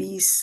20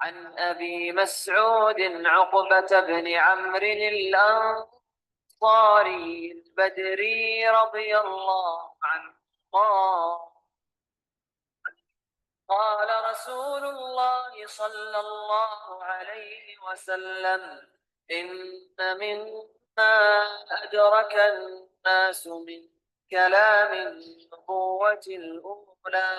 عن أبي مسعود عقبة بن عمرو الأنصاري البدري رضي الله عنه قال رسول الله صلى الله عليه وسلم إن مما أدرك الناس من كلام النبوة الأولى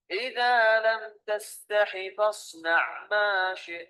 إذا لم تستح فاصنع ما شئت.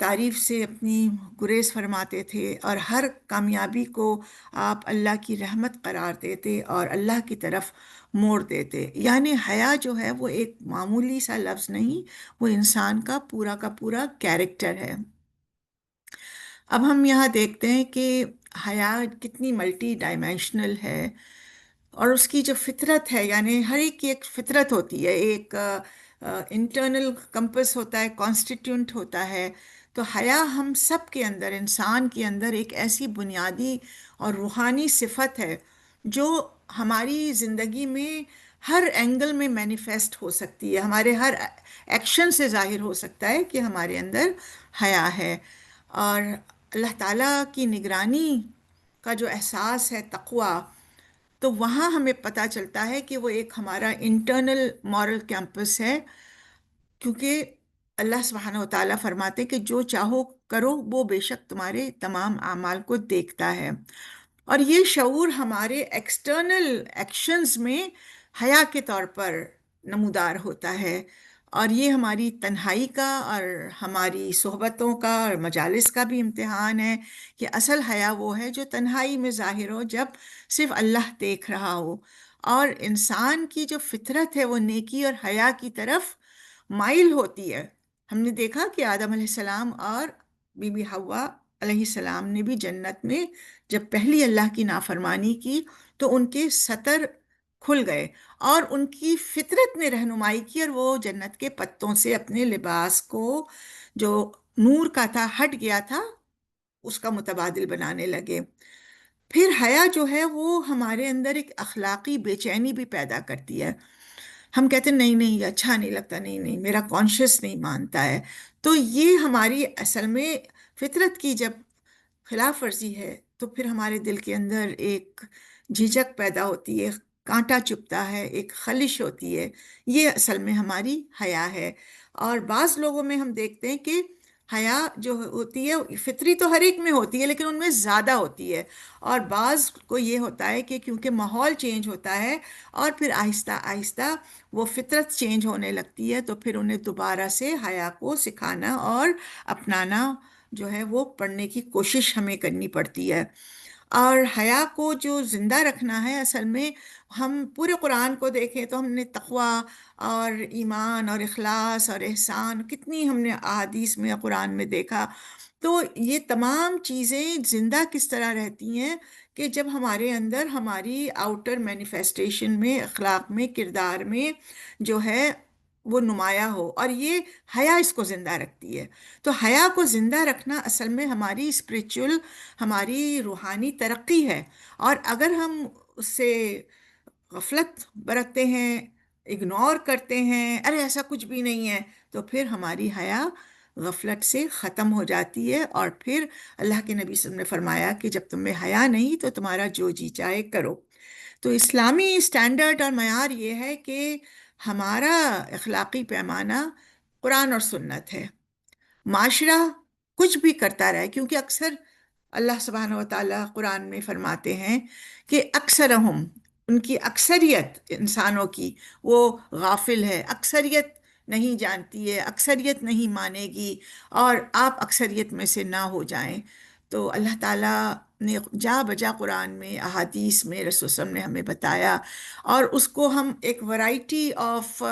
تعریف سے اپنی گریز فرماتے تھے، اور ہر کامیابی کو آپ اللہ کی رحمت قرار دیتے اور اللہ کی طرف موڑ دیتے۔ یعنی حیا جو ہے وہ ایک معمولی سا لفظ نہیں، وہ انسان کا پورا کیریکٹر ہے۔ اب ہم یہاں دیکھتے ہیں کہ حیا کتنی ملٹی ڈائمینشنل ہے، اور اس کی جو فطرت ہے، یعنی ہر ایک کی ایک فطرت ہوتی ہے، ایک انٹرنل کمپس ہوتا ہے، کانسٹیٹیونٹ ہوتا ہے۔ تو حیا ہم سب کے اندر، انسان کے اندر ایک ایسی بنیادی اور روحانی صفت ہے جو ہماری زندگی میں ہر اینگل میں مینیفیسٹ ہو سکتی ہے، ہمارے ہر ایکشن سے ظاہر ہو سکتا ہے کہ ہمارے اندر حیا ہے۔ اور اللہ تعالیٰ کی نگرانی کا جو احساس ہے، تقوی، تو وہاں ہمیں پتہ چلتا ہے کہ وہ ایک ہمارا انٹرنل مورل کیمپس ہے، کیونکہ اللہ سبحانہ و تعالیٰ فرماتے کہ جو چاہو کرو، وہ بے شک تمہارے تمام اعمال کو دیکھتا ہے۔ اور یہ شعور ہمارے ایکسٹرنل ایکشنز میں حیا کے طور پر نمودار ہوتا ہے، اور یہ ہماری تنہائی کا اور ہماری صحبتوں کا اور مجالس کا بھی امتحان ہے، کہ اصل حیا وہ ہے جو تنہائی میں ظاہر ہو، جب صرف اللہ دیکھ رہا ہو، اور انسان کی جو فطرت ہے وہ نیکی اور حیا کی طرف مائل ہوتی ہے۔ ہم نے دیکھا کہ آدم علیہ السلام اور بی بی حوا علیہ السلام نے بھی جنت میں جب پہلی اللہ کی نافرمانی کی تو ان کے سطر کھل گئے، اور ان کی فطرت نے رہنمائی کی، اور وہ جنت کے پتوں سے اپنے لباس کو جو نور کا تھا، ہٹ گیا تھا، اس کا متبادل بنانے لگے۔ پھر حیا جو ہے وہ ہمارے اندر ایک اخلاقی بے چینی بھی پیدا کرتی ہے۔ ہم کہتے ہیں نہیں نہیں یہ اچھا نہیں لگتا، نہیں نہیں میرا کانشیس نہیں مانتا ہے۔ تو یہ ہماری اصل میں فطرت کی جب خلاف ورزی ہے، تو پھر ہمارے دل کے اندر ایک جھجک پیدا ہوتی ہے، کانٹا چبھتا ہے، ایک خلش ہوتی ہے۔ یہ اصل میں ہماری حیا ہے۔ اور بعض لوگوں میں ہم دیکھتے ہیں کہ حیا جو ہوتی ہے فطری تو ہر ایک میں ہوتی ہے، لیکن ان میں زیادہ ہوتی ہے۔ اور بعض کو یہ ہوتا ہے کہ کیونکہ ماحول چینج ہوتا ہے، اور پھر آہستہ آہستہ وہ فطرت چینج ہونے لگتی ہے، تو پھر انہیں دوبارہ سے حیا کو سکھانا اور اپنانا جو ہے وہ پڑھنے کی کوشش ہمیں کرنی پڑتی ہے۔ اور حیا کو جو زندہ رکھنا ہے، اصل میں ہم پورے قرآن کو دیکھیں تو ہم نے تقوی اور ایمان اور اخلاص اور احسان کتنی ہم نے احادیث میں، قرآن میں دیکھا۔ تو یہ تمام چیزیں زندہ کس طرح رہتی ہیں کہ جب ہمارے اندر ہماری آؤٹر مینیفیسٹیشن میں، اخلاق میں، کردار میں جو ہے وہ نمایاں ہو، اور یہ حیا اس کو زندہ رکھتی ہے۔ تو حیا کو زندہ رکھنا اصل میں ہماری اسپریچول، ہماری روحانی ترقی ہے۔ اور اگر ہم اس سے غفلت برتتے ہیں، اگنور کرتے ہیں، ارے ایسا کچھ بھی نہیں ہے، تو پھر ہماری حیا غفلت سے ختم ہو جاتی ہے، اور پھر اللہ کے نبی صلی اللہ علیہ وسلم نے فرمایا کہ جب تم میں حیا نہیں تو تمہارا جو جی چاہے کرو۔ تو اسلامی اسٹینڈرڈ اور معیار یہ ہے کہ ہمارا اخلاقی پیمانہ قرآن اور سنت ہے۔ معاشرہ کچھ بھی کرتا رہے، کیونکہ اکثر اللہ سبحانہ و تعالیٰ قرآن میں فرماتے ہیں کہ اکثرہم، ان کی اکثریت انسانوں کی وہ غافل ہے، اکثریت نہیں جانتی ہے، اکثریت نہیں مانے گی، اور آپ اکثریت میں سے نہ ہو جائیں۔ تو اللہ تعالیٰ نے جا بجا قرآن میں، احادیث میں رسول صلی اللہ علیہ وسلم نے ہمیں بتایا، اور اس کو ہم ایک ورائٹی آف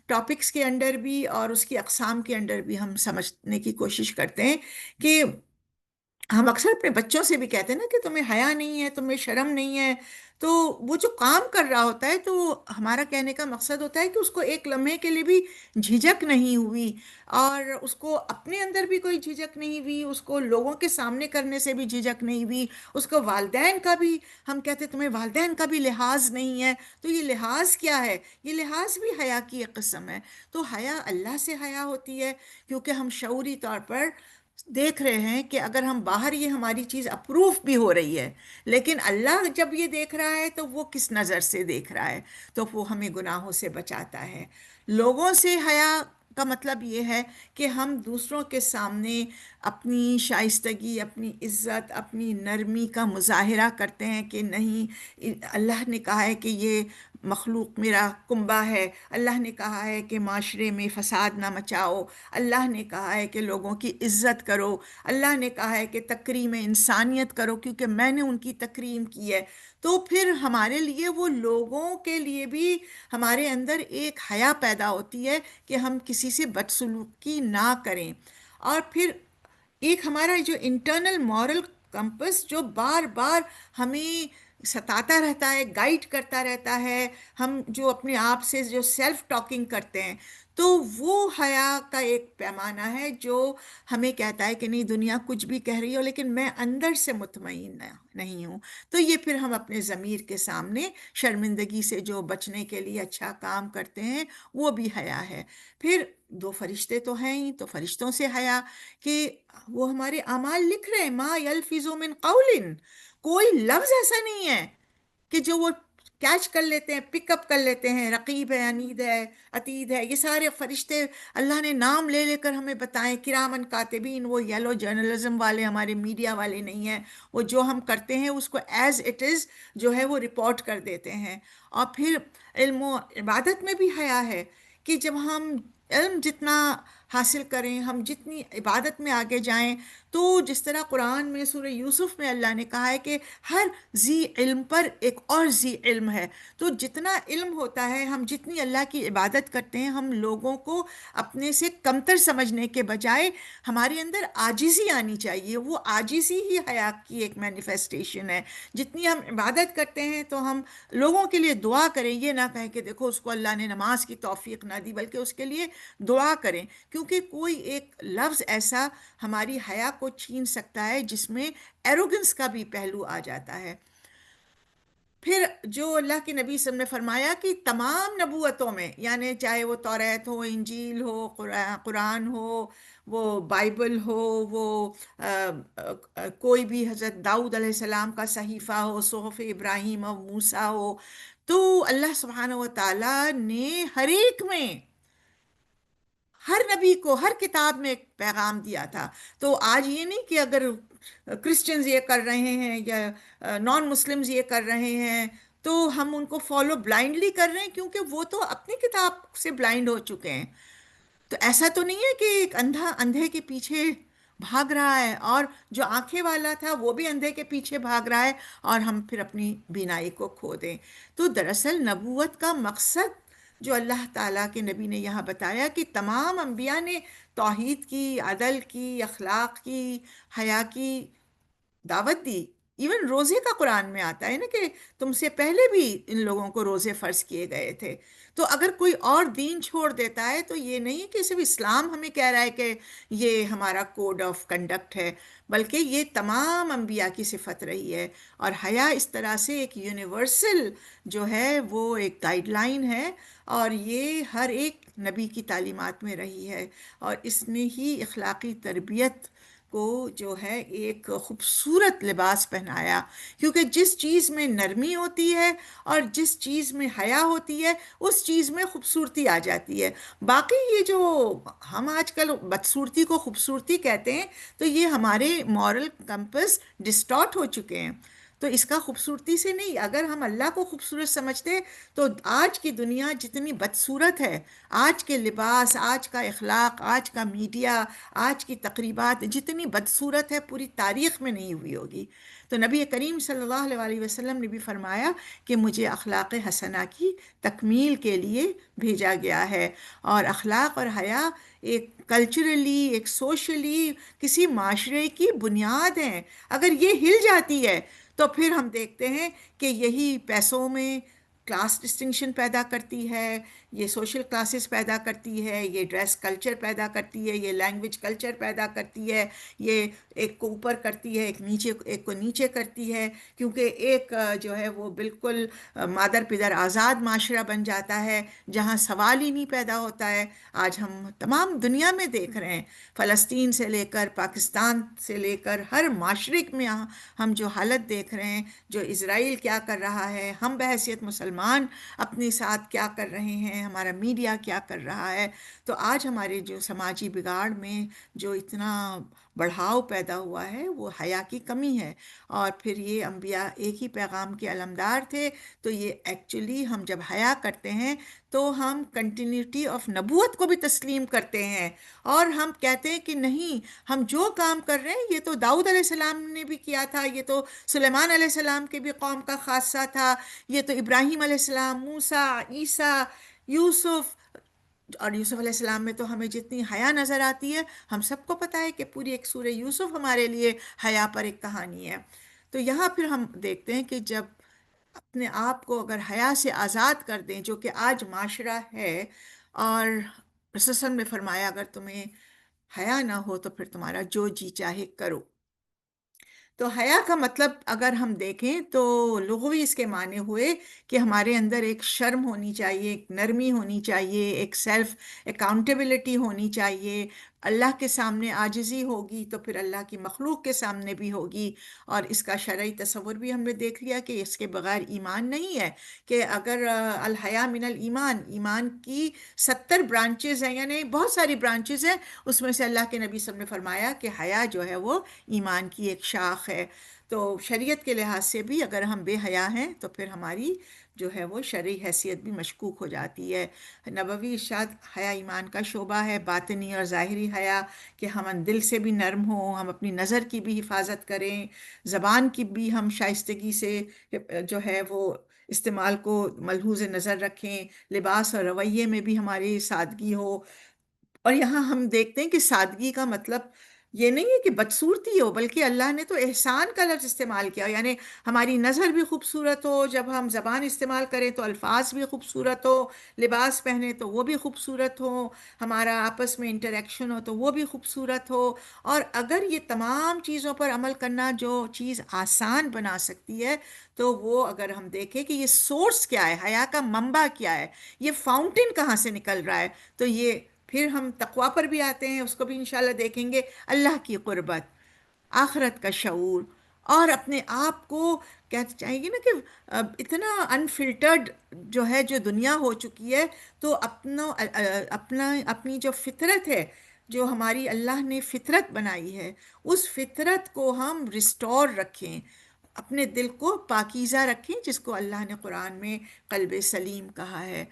ٹاپکس کے انڈر بھی اور اس کی اقسام کے انڈر بھی ہم سمجھنے کی کوشش کرتے ہیں کہ ہم اکثر اپنے بچوں سے بھی کہتے ہیں نا کہ تمہیں حیا نہیں ہے، تمہیں شرم نہیں ہے۔ تو وہ جو کام کر رہا ہوتا ہے، تو ہمارا کہنے کا مقصد ہوتا ہے کہ اس کو ایک لمحے کے لیے بھی جھجک نہیں ہوئی، اور اس کو اپنے اندر بھی کوئی جھجک نہیں ہوئی، اس کو لوگوں کے سامنے کرنے سے بھی جھجک نہیں ہوئی، اس کو والدین کا بھی، ہم کہتے ہیں تمہیں والدین کا بھی لحاظ نہیں ہے۔ تو یہ لحاظ کیا ہے؟ یہ لحاظ بھی حیا کی ایک قسم ہے۔ تو حیا اللہ سے حیا ہوتی ہے، کیونکہ ہم شعوری طور پر دیکھ رہے ہیں کہ اگر ہم باہر یہ ہماری چیز اپروف بھی ہو رہی ہے، لیکن اللہ جب یہ دیکھ رہا ہے تو وہ کس نظر سے دیکھ رہا ہے، تو وہ ہمیں گناہوں سے بچاتا ہے۔ لوگوں سے حیا کا مطلب یہ ہے کہ ہم دوسروں کے سامنے اپنی شائستگی، اپنی عزت، اپنی نرمی کا مظاہرہ کرتے ہیں کہ نہیں، اللہ نے کہا ہے کہ یہ مخلوق میرا کنبہ ہے، اللہ نے کہا ہے کہ معاشرے میں فساد نہ مچاؤ، اللہ نے کہا ہے کہ لوگوں کی عزت کرو، اللہ نے کہا ہے کہ تکریم انسانیت کرو کیونکہ میں نے ان کی تکریم کی ہے، تو پھر ہمارے لیے وہ لوگوں کے لیے بھی ہمارے اندر ایک حیا پیدا ہوتی ہے کہ ہم کسی سے بدسلوکی نہ کریں۔ اور پھر ایک ہمارا جو انٹرنل مورل کمپس جو بار بار ہمیں ستاتا رہتا ہے، گائیڈ کرتا رہتا ہے، ہم جو اپنے آپ سے جو سیلف ٹاکنگ کرتے ہیں، تو وہ حیا کا ایک پیمانہ ہے جو ہمیں کہتا ہے کہ نہیں، دنیا کچھ بھی کہہ رہی ہو لیکن میں اندر سے مطمئن نہیں ہوں۔ تو یہ پھر ہم اپنے ضمیر کے سامنے شرمندگی سے جو بچنے کے لیے اچھا کام کرتے ہیں وہ بھی حیا ہے۔ پھر دو فرشتے تو ہیں ہی، تو فرشتوں سے حیا کہ وہ ہمارے اعمال لکھ رہے ہیں، ما یلفظ من قول، کوئی لفظ ایسا نہیں ہے کہ جو وہ کیچ کر لیتے ہیں، پک اپ کر لیتے ہیں۔ رقیب ہے، عنید ہے، عتید ہے، یہ سارے فرشتے اللہ نے نام لے لے کر ہمیں بتائیں، کرامن کاتبین، وہ یلو جرنلزم والے ہمارے میڈیا والے نہیں ہیں، وہ جو ہم کرتے ہیں اس کو ایز اٹ از جو ہے وہ رپورٹ کر دیتے ہیں۔ اور پھر علم و عبادت میں بھی حیا ہے کہ جب ہم علم جتنا حاصل کریں، ہم جتنی عبادت میں آگے جائیں، تو جس طرح قرآن میں سورہ یوسف میں اللہ نے کہا ہے کہ ہر ذی علم پر ایک اور ذی علم ہے، تو جتنا علم ہوتا ہے، ہم جتنی اللہ کی عبادت کرتے ہیں، ہم لوگوں کو اپنے سے کمتر سمجھنے کے بجائے ہمارے اندر عاجزی آنی چاہیے۔ وہ عاجزی ہی حیا کی ایک مینیفیسٹیشن ہے۔ جتنی ہم عبادت کرتے ہیں تو ہم لوگوں کے لیے دعا کریں، یہ نہ کہیں کہ دیکھو اس کو اللہ نے نماز کی توفیق نہ دی، بلکہ اس کے لیے دعا کریں، کیونکہ کوئی ایک لفظ ایسا ہماری حیا کو چھین سکتا ہے جس میں ایروگنس کا بھی پہلو آ جاتا ہے۔ پھر جو اللہ کے نبی صلی اللہ علیہ وسلم نے فرمایا کہ تمام نبوتوں میں، یعنی چاہے وہ توریت ہو، انجیل ہو، قرآن ہو، وہ بائبل ہو، وہ کوئی بھی حضرت داؤد علیہ السلام کا صحیفہ ہو، صحف ابراہیم اور موسیٰ ہو، تو اللہ سبحانہ و تعالیٰ نے ہر ایک میں، ہر نبی کو ہر کتاب میں ایک پیغام دیا تھا۔ تو آج یہ نہیں کہ اگر کرسچنز یہ کر رہے ہیں یا نان مسلمز یہ کر رہے ہیں تو ہم ان کو فالو بلائنڈلی کر رہے ہیں، کیونکہ وہ تو اپنی کتاب سے بلائنڈ ہو چکے ہیں۔ تو ایسا تو نہیں ہے کہ ایک اندھا اندھے کے پیچھے بھاگ رہا ہے اور جو آنکھیں والا تھا وہ بھی اندھے کے پیچھے بھاگ رہا ہے اور ہم پھر اپنی بینائی کو کھو دیں۔ تو دراصل نبوت کا مقصد جو اللہ تعالیٰ کے نبی نے یہاں بتایا کہ تمام انبیاء نے توحید کی، عدل کی، اخلاق کی، حیا کی دعوت دی۔ ایون روزے کا قرآن میں آتا ہے نا کہ تم سے پہلے بھی ان لوگوں کو روزے فرض کیے گئے تھے۔ تو اگر کوئی اور دین چھوڑ دیتا ہے تو یہ نہیں کہ صرف اسلام ہمیں کہہ رہا ہے کہ یہ ہمارا کوڈ آف کنڈکٹ ہے، بلکہ یہ تمام انبیاء کی صفت رہی ہے۔ اور حیا اس طرح سے ایک یونیورسل جو ہے وہ ایک گائیڈ لائن ہے، اور یہ ہر ایک نبی کی تعلیمات میں رہی ہے، اور اس نے ہی اخلاقی تربیت کو جو ہے ایک خوبصورت لباس پہنایا، کیونکہ جس چیز میں نرمی ہوتی ہے اور جس چیز میں حیا ہوتی ہے اس چیز میں خوبصورتی آ جاتی ہے۔ باقی یہ جو ہم آج کل بدصورتی کو خوبصورتی کہتے ہیں، تو یہ ہمارے مورل کمپس ڈسٹارٹ ہو چکے ہیں۔ تو اس کا خوبصورتی سے نہیں، اگر ہم اللہ کو خوبصورت سمجھتے تو آج کی دنیا جتنی بدصورت ہے، آج کے لباس، آج کا اخلاق، آج کا میڈیا، آج کی تقریبات جتنی بدصورت ہے پوری تاریخ میں نہیں ہوئی ہوگی۔ تو نبی کریم صلی اللہ علیہ وسلم نے بھی فرمایا کہ مجھے اخلاق حسنہ کی تکمیل کے لیے بھیجا گیا ہے، اور اخلاق اور حیا ایک کلچرلی، ایک سوشلی کسی معاشرے کی بنیاد ہیں۔ اگر یہ ہل جاتی ہے تو پھر ہم دیکھتے ہیں کہ یہی پیسوں میں کلاس ڈسٹنکشن پیدا کرتی ہے، یہ سوشل کلاسز پیدا کرتی ہے، یہ ڈریس کلچر پیدا کرتی ہے، یہ لینگویج کلچر پیدا کرتی ہے، یہ ایک کو اوپر کرتی ہے، ایک کو نیچے کرتی ہے، کیونکہ ایک جو ہے وہ بالکل مادر پدر آزاد معاشرہ بن جاتا ہے جہاں سوال ہی نہیں پیدا ہوتا ہے۔ آج ہم تمام دنیا میں دیکھ رہے ہیں، فلسطین سے لے کر پاکستان سے لے کر ہر معاشرے میں ہم جو حالت دیکھ رہے ہیں، جو اسرائیل کیا کر رہا ہے، ہم بحیثیت مسلمان اپنے ساتھ کیا کر رہے ہیں، ہمارا میڈیا کیا کر رہا ہے۔ تو آج ہمارے جو سماجی بگاڑ میں جو اتنا بڑھاؤ پیدا ہوا ہے وہ حیا کی کمی ہے۔ اور پھر یہ انبیاء ایک ہی پیغام کے علمدار تھے، تو یہ ایکچولی ہم جب حیا کرتے ہیں تو ہم کنٹینیوٹی آف نبوت کو بھی تسلیم کرتے ہیں، اور ہم کہتے ہیں کہ نہیں، ہم جو کام کر رہے ہیں یہ تو داؤد علیہ السلام نے بھی کیا تھا، یہ تو سلیمان علیہ السلام کے بھی قوم کا خاصہ تھا، یہ تو ابراہیم علیہ السلام، موسیٰ، عیسیٰ، یوسف، اور یوسف علیہ السلام میں تو ہمیں جتنی حیا نظر آتی ہے، ہم سب کو پتہ ہے کہ پوری ایک سورہ یوسف ہمارے لیے حیا پر ایک کہانی ہے۔ تو یہاں پھر ہم دیکھتے ہیں کہ جب اپنے آپ کو اگر حیا سے آزاد کر دیں، جو کہ آج معاشرہ ہے، اور رسول نے فرمایا اگر تمہیں حیا نہ ہو تو پھر تمہارا جو جی چاہے کرو۔ تو حیا کا مطلب اگر ہم دیکھیں تو لغوی اس کے معنی ہوئے کہ ہمارے اندر ایک شرم ہونی چاہیے، ایک نرمی ہونی چاہیے، ایک سیلف اکاؤنٹیبلٹی ہونی چاہیے۔ اللہ کے سامنے عاجزی ہوگی تو پھر اللہ کی مخلوق کے سامنے بھی ہوگی، اور اس کا شرعی تصور بھی ہم نے دیکھ لیا کہ اس کے بغیر ایمان نہیں ہے، کہ اگر الحیا من الایمان، ایمان کی 70 برانچز ہیں، یعنی بہت ساری برانچز ہیں، اس میں سے اللہ کے نبی صلی اللہ علیہ وسلم نے فرمایا کہ حیا جو ہے وہ ایمان کی ایک شاخ ہے۔ تو شریعت کے لحاظ سے بھی اگر ہم بے حیا ہیں تو پھر ہماری جو ہے وہ شرعی حیثیت بھی مشکوک ہو جاتی ہے۔ نبوی ارشاد، حیا ایمان کا شعبہ ہے، باطنی اور ظاہری حیا، کہ ہم دل سے بھی نرم ہوں، ہم اپنی نظر کی بھی حفاظت کریں، زبان کی بھی ہم شائستگی سے جو ہے وہ استعمال کو ملحوظ نظر رکھیں، لباس اور رویے میں بھی ہماری سادگی ہو۔ اور یہاں ہم دیکھتے ہیں کہ سادگی کا مطلب یہ نہیں ہے کہ بدصورتی ہو، بلکہ اللہ نے تو احسان کا لفظ استعمال کیا، یعنی ہماری نظر بھی خوبصورت ہو، جب ہم زبان استعمال کریں تو الفاظ بھی خوبصورت ہو، لباس پہنے تو وہ بھی خوبصورت ہو، ہمارا آپس میں انٹریکشن ہو تو وہ بھی خوبصورت ہو۔ اور اگر یہ تمام چیزوں پر عمل کرنا جو چیز آسان بنا سکتی ہے، تو وہ اگر ہم دیکھیں کہ یہ سورس کیا ہے، حیا کا منبع کیا ہے، یہ فاؤنٹین کہاں سے نکل رہا ہے، تو یہ پھر ہم تقویٰ پر بھی آتے ہیں، اس کو بھی انشاءاللہ دیکھیں گے، اللہ کی قربت، آخرت کا شعور، اور اپنے آپ کو کہنا چاہیے گی نا کہ اتنا انفلٹرڈ جو ہے جو دنیا ہو چکی ہے، تو اپنی جو فطرت ہے، جو ہماری اللہ نے فطرت بنائی ہے، اس فطرت کو ہم ریسٹور رکھیں، اپنے دل کو پاکیزہ رکھیں، جس کو اللہ نے قرآن میں قلب سلیم کہا ہے۔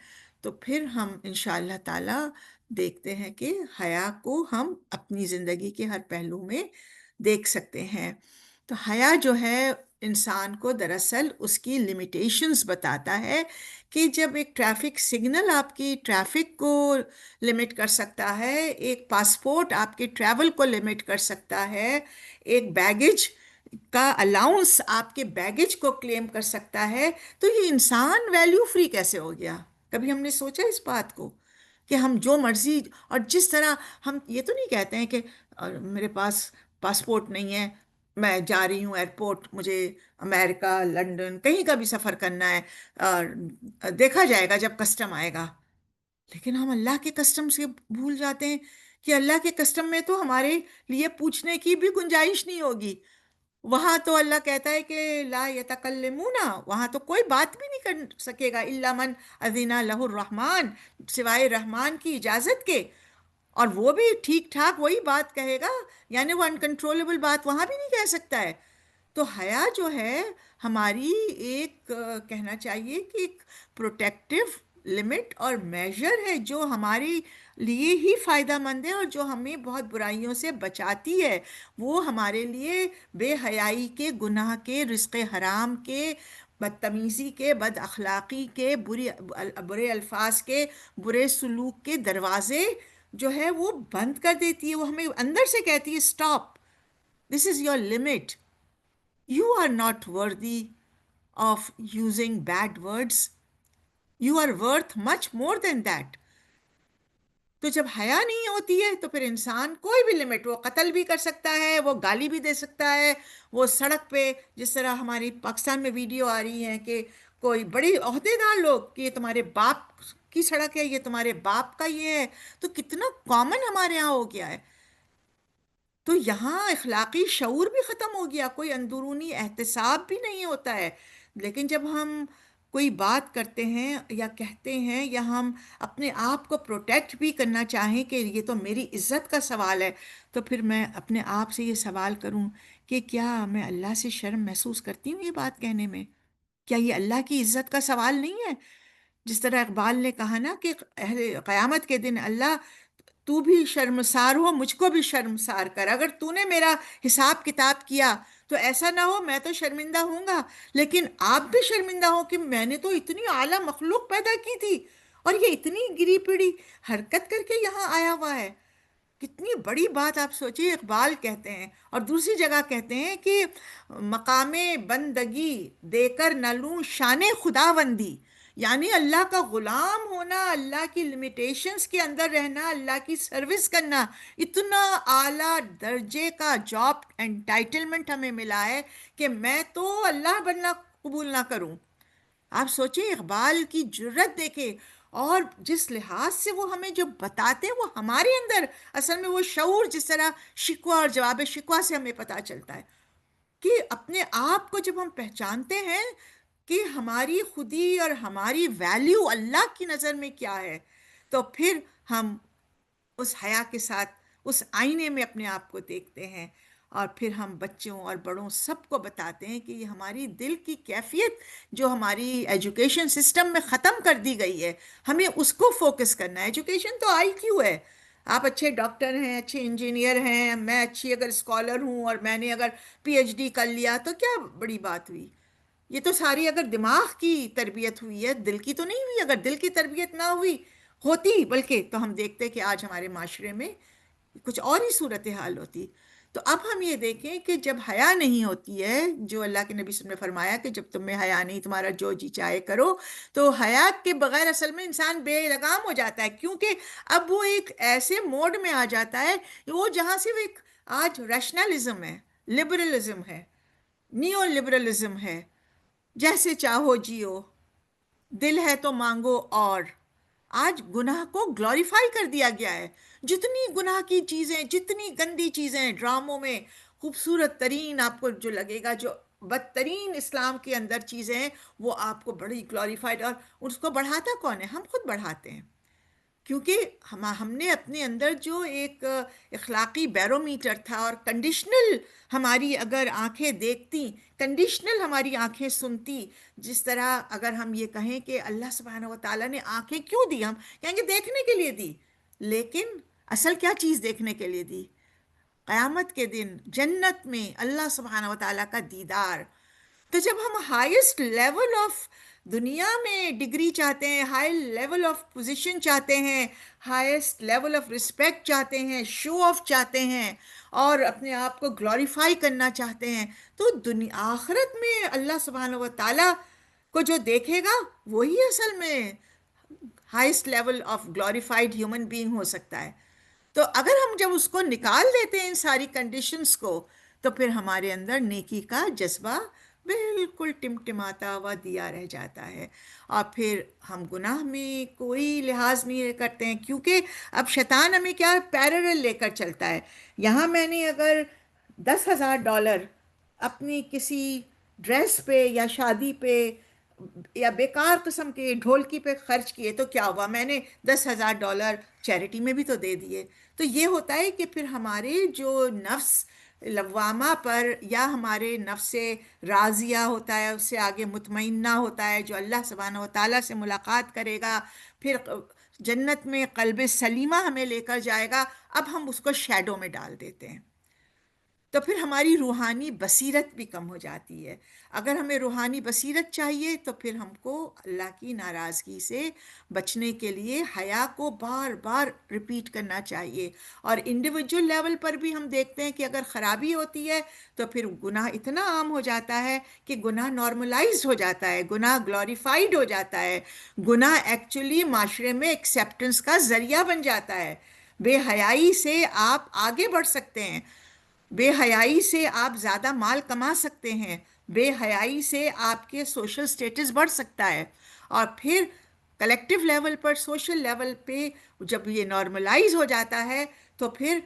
تو پھر ہم انشاءاللہ تعالی دیکھتے ہیں کہ حیا کو ہم اپنی زندگی کے ہر پہلو میں دیکھ سکتے ہیں۔ تو حیا جو ہے انسان کو دراصل اس کی لمیٹیشنز بتاتا ہے، کہ جب ایک ٹریفک سگنل آپ کی ٹریفک کو لمٹ کر سکتا ہے، ایک پاسپورٹ آپ کے ٹریول کو لمٹ کر سکتا ہے، ایک بیگیج کا الاؤنس آپ کے بیگیج کو کلیم کر سکتا ہے، تو یہ انسان ویلیو فری کیسے ہو گیا؟ کبھی ہم نے سوچا اس بات کو کہ ہم جو مرضی اور جس طرح، ہم یہ تو نہیں کہتے ہیں کہ میرے پاس پاسپورٹ نہیں ہے، میں جا رہی ہوں ایئرپورٹ، مجھے امریکہ، لندن، کہیں کا بھی سفر کرنا ہے، اور دیکھا جائے گا جب کسٹم آئے گا۔ لیکن ہم اللہ کے کسٹم سے بھول جاتے ہیں کہ اللہ کے کسٹم میں تو ہمارے لیے پوچھنے کی بھی گنجائش نہیں ہوگی۔ وہاں تو اللہ کہتا ہے کہ لا یتکلمون، وہاں تو کوئی بات بھی نہیں کر سکے گا، الا من اذن لہ الرحمن، سوائے رحمان کی اجازت کے، اور وہ بھی ٹھیک ٹھاک وہی بات کہے گا، یعنی وہ انکنٹرولبل بات وہاں بھی نہیں کہہ سکتا ہے۔ تو حیا جو ہے ہماری ایک کہنا چاہیے کہ ایک پروٹیکٹیو لمٹ اور میجر ہے، جو ہمارے لیے ہی فائدہ مند ہے، اور جو ہمیں بہت برائیوں سے بچاتی ہے۔ وہ ہمارے لیے بے حیائی کے، گناہ کے، رزق حرام کے، بدتمیزی کے، بد اخلاقی کے، برے الفاظ کے، برے سلوک کے دروازے جو ہے وہ بند کر دیتی ہے۔ وہ ہمیں اندر سے کہتی ہے stop, this is your limit, you are not worthy of using bad words, you are worth much more than that. تو جب حیا نہیں ہوتی ہے تو پھر انسان کوئی بھی لمٹ، وہ قتل بھی کر سکتا ہے، وہ گالی بھی دے سکتا ہے، وہ سڑک پہ جس طرح ہماری پاکستان میں ویڈیو آ رہی ہے کہ کوئی بڑی عہدیدار لوگ کہ یہ تمہارے باپ کی سڑک ہے، یہ تمہارے باپ کا یہ ہے، تو کتنا کامن ہمارے ہاں ہو گیا ہے۔ تو یہاں اخلاقی شعور بھی ختم ہو گیا، کوئی اندرونی احتساب بھی نہیں ہوتا ہے۔ لیکن جب ہم کوئی بات کرتے ہیں یا کہتے ہیں یا ہم اپنے آپ کو پروٹیکٹ بھی کرنا چاہیں کہ یہ تو میری عزت کا سوال ہے، تو پھر میں اپنے آپ سے یہ سوال کروں کہ کیا میں اللہ سے شرم محسوس کرتی ہوں یہ بات کہنے میں؟ کیا یہ اللہ کی عزت کا سوال نہیں ہے؟ جس طرح اقبال نے کہا نا کہ قیامت کے دن اللہ تو بھی شرمسار ہو، مجھ کو بھی شرمسار کر، اگر تو نے میرا حساب کتاب کیا تو ایسا نہ ہو، میں تو شرمندہ ہوں گا لیکن آپ بھی شرمندہ ہو کہ میں نے تو اتنی اعلیٰ مخلوق پیدا کی تھی اور یہ اتنی گری پڑی حرکت کر کے یہاں آیا ہوا ہے۔ کتنی بڑی بات آپ سوچیے، اقبال کہتے ہیں اور دوسری جگہ کہتے ہیں کہ مقام بندگی دے کر نہ لوں شان خداوندی، یعنی اللہ کا غلام ہونا، اللہ کی لمیٹیشنز کے اندر رہنا، اللہ کی سروس کرنا، اتنا اعلیٰ درجے کا جاب انٹائٹلمنٹ ہمیں ملا ہے کہ میں تو اللہ بننا قبول نہ کروں۔ آپ سوچیں اقبال کی جرت دیکھیں، اور جس لحاظ سے وہ ہمیں جو بتاتے ہیں وہ ہمارے اندر اصل میں وہ شعور، جس طرح شکوہ اور جواب شکوہ سے ہمیں پتہ چلتا ہے کہ اپنے آپ کو جب ہم پہچانتے ہیں کہ ہماری خودی اور ہماری ویلیو اللہ کی نظر میں کیا ہے، تو پھر ہم اس حیا کے ساتھ اس آئینے میں اپنے آپ کو دیکھتے ہیں، اور پھر ہم بچوں اور بڑوں سب کو بتاتے ہیں کہ یہ ہماری دل کی کیفیت جو ہماری ایجوکیشن سسٹم میں ختم کر دی گئی ہے، ہمیں اس کو فوکس کرنا ہے۔ ایجوکیشن تو آئی کیوں ہے، آپ اچھے ڈاکٹر ہیں، اچھے انجینئر ہیں، میں اچھی اگر اسکالر ہوں اور میں نے اگر پی ایچ ڈی کر لیا تو کیا بڑی بات ہوئی؟ یہ تو ساری اگر دماغ کی تربیت ہوئی ہے، دل کی تو نہیں ہوئی۔ اگر دل کی تربیت نہ ہوئی ہوتی بلکہ، تو ہم دیکھتے کہ آج ہمارے معاشرے میں کچھ اور ہی صورتحال ہوتی۔ تو اب ہم یہ دیکھیں کہ جب حیا نہیں ہوتی ہے، جو اللہ کے نبی صلی اللہ علیہ وسلم نے فرمایا کہ جب تم میں حیا نہیں، تمہارا جو جی چاہے کرو، تو حیا کے بغیر اصل میں انسان بے لگام ہو جاتا ہے، کیونکہ اب وہ ایک ایسے موڈ میں آ جاتا ہے کہ وہ جہاں سے وہ ایک آج ریشنلزم ہے، لبرلزم ہے، نیو لبرلزم ہے، جیسے چاہو جیو، دل ہے تو مانگو، اور آج گناہ کو گلوریفائی کر دیا گیا ہے۔ جتنی گناہ کی چیزیں، جتنی گندی چیزیں ڈراموں میں، خوبصورت ترین آپ کو جو لگے گا، جو بدترین اسلام کے اندر چیزیں ہیں، وہ آپ کو بڑی گلوریفائڈ، اور اس کو بڑھاتا کون ہے؟ ہم خود بڑھاتے ہیں، کیونکہ ہم نے اپنے اندر جو ایک اخلاقی بیرومیٹر تھا، اور کنڈیشنل ہماری اگر آنکھیں دیکھتی، کنڈیشنل ہماری آنکھیں سنتی، جس طرح اگر ہم یہ کہیں کہ اللہ سبحانہ و تعالیٰ نے آنکھیں کیوں دی، ہم کہیں گے دیکھنے کے لیے دی، لیکن اصل کیا چیز دیکھنے کے لیے دی؟ قیامت کے دن جنت میں اللہ سبحانہ و تعالیٰ کا دیدار۔ تو جب ہم ہائیسٹ لیول آف دنیا میں ڈگری چاہتے ہیں، ہائی لیول آف پوزیشن چاہتے ہیں، ہائیسٹ لیول آف رسپیکٹ چاہتے ہیں، شو آف چاہتے ہیں، اور اپنے آپ کو گلوریفائی کرنا چاہتے ہیں، تو دنیا آخرت میں اللہ سبحانہ و تعالیٰ کو جو دیکھے گا وہی اصل میں highest level of glorified human being ہو سکتا ہے۔ تو اگر ہم جب اس کو نکال دیتے ہیں ان ساری کنڈیشنز کو، تو پھر ہمارے اندر نیکی کا جذبہ بالکل ٹمٹماتا ہوا دیا رہ جاتا ہے، اور پھر ہم گناہ میں کوئی لحاظ نہیں کرتے ہیں، کیونکہ اب شیطان ہمیں کیا پیرلل لے کر چلتا ہے۔ یہاں میں نے اگر $10,000 اپنی کسی ڈریس پہ یا شادی پہ یا بیکار قسم کے ڈھولکی پہ خرچ کیے تو کیا ہوا؟ میں نے $10,000 چیریٹی میں بھی تو دے دیے۔ تو یہ ہوتا ہے کہ پھر ہمارے جو نفس لوامہ پر، یا ہمارے نفس راضیہ ہوتا ہے، اس سے آگے مطمئنہ ہوتا ہے، جو اللہ سبحانہ و تعالیٰ سے ملاقات کرے گا، پھر جنت میں قلب سلیمہ ہمیں لے کر جائے گا، اب ہم اس کو شیڈو میں ڈال دیتے ہیں، تو پھر ہماری روحانی بصیرت بھی کم ہو جاتی ہے۔ اگر ہمیں روحانی بصیرت چاہیے تو پھر ہم کو اللہ کی ناراضگی سے بچنے کے لیے حیا کو بار بار ریپیٹ کرنا چاہیے، اور انڈیویجول لیول پر بھی ہم دیکھتے ہیں کہ اگر خرابی ہوتی ہے تو پھر گناہ اتنا عام ہو جاتا ہے کہ گناہ نارملائزڈ ہو جاتا ہے، گناہ گلوریفائڈ ہو جاتا ہے، گناہ ایکچولی معاشرے میں ایکسیپٹنس کا ذریعہ بن جاتا ہے۔ بے حیائی سے آپ آگے بڑھ سکتے ہیں، بے حیائی سے آپ زیادہ مال کما سکتے ہیں، بے حیائی سے آپ کے سوشل سٹیٹس بڑھ سکتا ہے، اور پھر کلیکٹیو لیول پر، سوشل لیول پہ جب یہ نارملائز ہو جاتا ہے تو پھر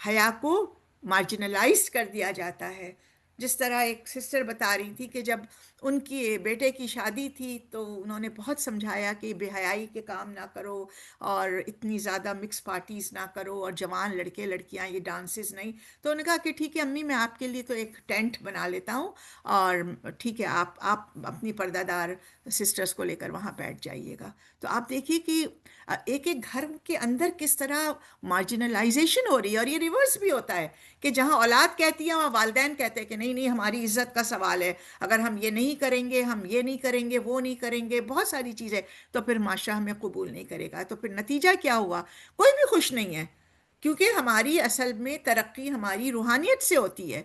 حیا کو مارجنلائز کر دیا جاتا ہے۔ جس طرح ایک سسٹر بتا رہی تھی کہ جب ان کی بیٹے کی شادی تھی تو انہوں نے بہت سمجھایا کہ بے حیائی کے کام نہ کرو، اور اتنی زیادہ مکس پارٹیز نہ کرو، اور جوان لڑکے لڑکیاں یہ ڈانسز نہیں۔ تو انہوں نے کہا کہ ٹھیک ہے امی، میں آپ کے لیے تو ایک ٹینٹ بنا لیتا ہوں، اور ٹھیک ہے آپ اپنی پردہ دار سسٹرز کو لے کر وہاں بیٹھ جائیے گا۔ تو آپ دیکھیے کہ ایک ایک گھر کے اندر کس طرح مارجنلائزیشن ہو رہی ہے، اور یہ ریورس بھی ہوتا ہے کہ جہاں اولاد کہتی ہے وہاں والدین کہتے ہیں کہ نہیں نہیں، ہماری عزت کا سوال ہے، اگر ہم یہ نہیں کریں گے، ہم یہ نہیں کریں گے، وہ نہیں کریں گے، بہت ساری چیزیں، تو پھر معاشرہ ہمیں قبول نہیں کرے گا۔ تو پھر نتیجہ کیا ہوا؟ کوئی بھی خوش نہیں ہے، کیونکہ ہماری اصل میں ترقی ہماری روحانیت سے ہوتی ہے،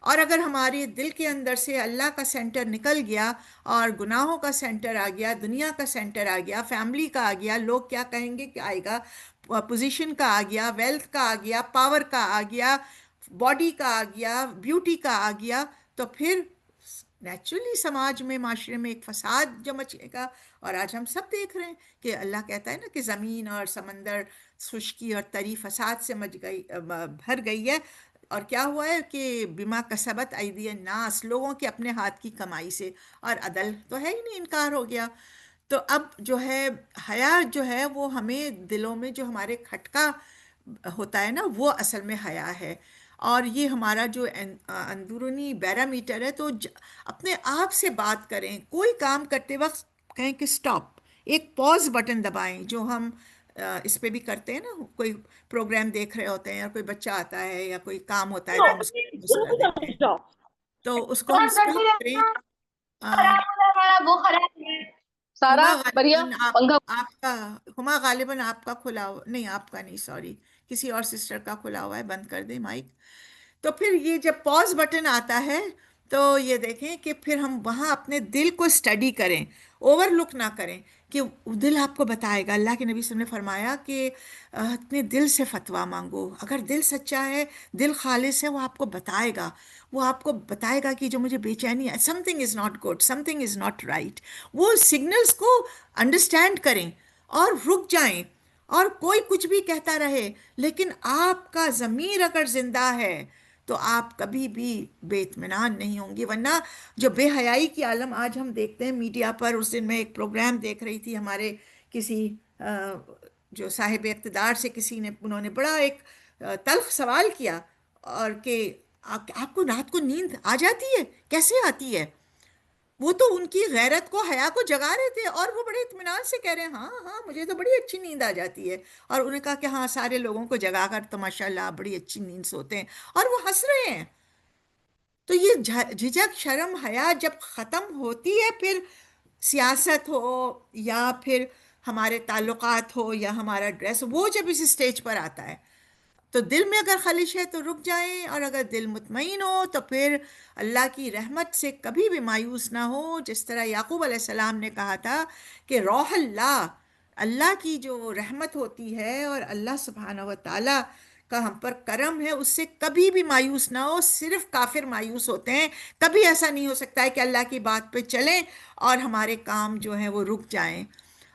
اور اگر ہمارے دل کے اندر سے اللہ کا سینٹر نکل گیا اور گناہوں کا سینٹر آ گیا، دنیا کا سینٹر آ گیا، فیملی کا آ گیا، لوگ کیا کہیں گے کہ آئے گا، پوزیشن کا آ گیا، ویلتھ کا آ گیا، پاور کا آ گیا، باڈی کا آ گیا، بیوٹی کا آ گیا، تو پھر نیچرلی سماج میں، معاشرے میں ایک فساد جو مچے گا۔ اور آج ہم سب دیکھ رہے ہیں کہ اللہ کہتا ہے نا کہ زمین اور سمندر خشکی اور تری فساد سے مچ گئی، بھر گئی ہے، اور کیا ہوا ہے کہ بما کسبت ایدی الناس، لوگوں کے اپنے ہاتھ کی کمائی سے، اور عدل تو ہے ہی نہیں، انکار ہو گیا۔ تو اب جو ہے حیا جو ہے وہ ہمیں دلوں میں جو ہمارے کھٹکا ہوتا ہے نا، وہ اصل میں حیا ہے، اور یہ ہمارا جو اندرونی بیرامیٹر ہے۔ تو اپنے آپ سے بات کریں، کوئی کام کرتے وقت کہیں کہ سٹاپ، ایک پاز بٹن دبائیں، جو ہم اس پہ بھی کرتے ہیں نا، کوئی پروگرام دیکھ رہے ہوتے ہیں، یا کوئی بچہ آتا ہے یا کوئی کام ہوتا ہے تو ہم اس کو پوز کر دیتے ہیں، تو اس کو ہم سٹاپ کریں۔ وہ خراب ہے سارا ہما بڑھیا غالباً پنکھا۔ آپ کا، ہما غالباً آپ کا کھلا ہوا نہیں، آپ کا نہیں، سوری، کسی اور سسٹر کا کھلا ہوا ہے، بند کر دیں مائک۔ تو پھر یہ جب پاز بٹن آتا ہے تو یہ دیکھیں کہ پھر ہم وہاں اپنے دل کو اسٹڈی کریں، اوور لک نہ کریں، کہ دل آپ کو بتائے گا۔ اللہ کے نبی صلی اللہ علیہ وسلم نے فرمایا کہ اپنے دل سے فتویٰ مانگو، اگر دل سچا ہے، دل خالص ہے، وہ آپ کو بتائے گا، وہ آپ کو بتائے گا کہ جو مجھے بے چینی ہے، some thing is not good, some thing is not right. وہ سگنلز کو انڈرسٹینڈ کریں اور رک جائیں، اور کوئی کچھ بھی کہتا رہے، لیکن آپ کا ضمیر اگر زندہ ہے تو آپ کبھی بھی بے اطمینان نہیں ہوں گی۔ ورنہ جو بے حیائی کی عالم آج ہم دیکھتے ہیں میڈیا پر، اس دن میں ایک پروگرام دیکھ رہی تھی، ہمارے کسی جو صاحب اقتدار سے کسی نے، انہوں نے بڑا ایک تلخ سوال کیا، اور کہ آپ کو رات کو نیند آ جاتی ہے؟ کیسے آتی ہے؟ وہ تو ان کی غیرت کو، حیا کو جگا رہے تھے، اور وہ بڑے اطمینان سے کہہ رہے ہیں ہاں ہاں مجھے تو بڑی اچھی نیند آ جاتی ہے، اور انہوں نے کہا کہ ہاں سارے لوگوں کو جگا کر تو ماشاء اللہ آپ بڑی اچھی نیند سوتے ہیں، اور وہ ہنس رہے ہیں۔ تو یہ جھجک، شرم، حیا جب ختم ہوتی ہے، پھر سیاست ہو، یا پھر ہمارے تعلقات ہو، یا ہمارا ڈریس، وہ جب اس اسٹیج پر آتا ہے، تو دل میں اگر خلش ہے تو رک جائیں، اور اگر دل مطمئن ہو تو پھر اللہ کی رحمت سے کبھی بھی مایوس نہ ہو۔ جس طرح یعقوب علیہ السلام نے کہا تھا کہ روح اللہ، اللہ کی جو رحمت ہوتی ہے، اور اللہ سبحانہ و تعالیٰ کا ہم پر کرم ہے، اس سے کبھی بھی مایوس نہ ہو۔ صرف کافر مایوس ہوتے ہیں، کبھی ایسا نہیں ہو سکتا ہے کہ اللہ کی بات پہ چلیں اور ہمارے کام جو ہیں وہ رک جائیں۔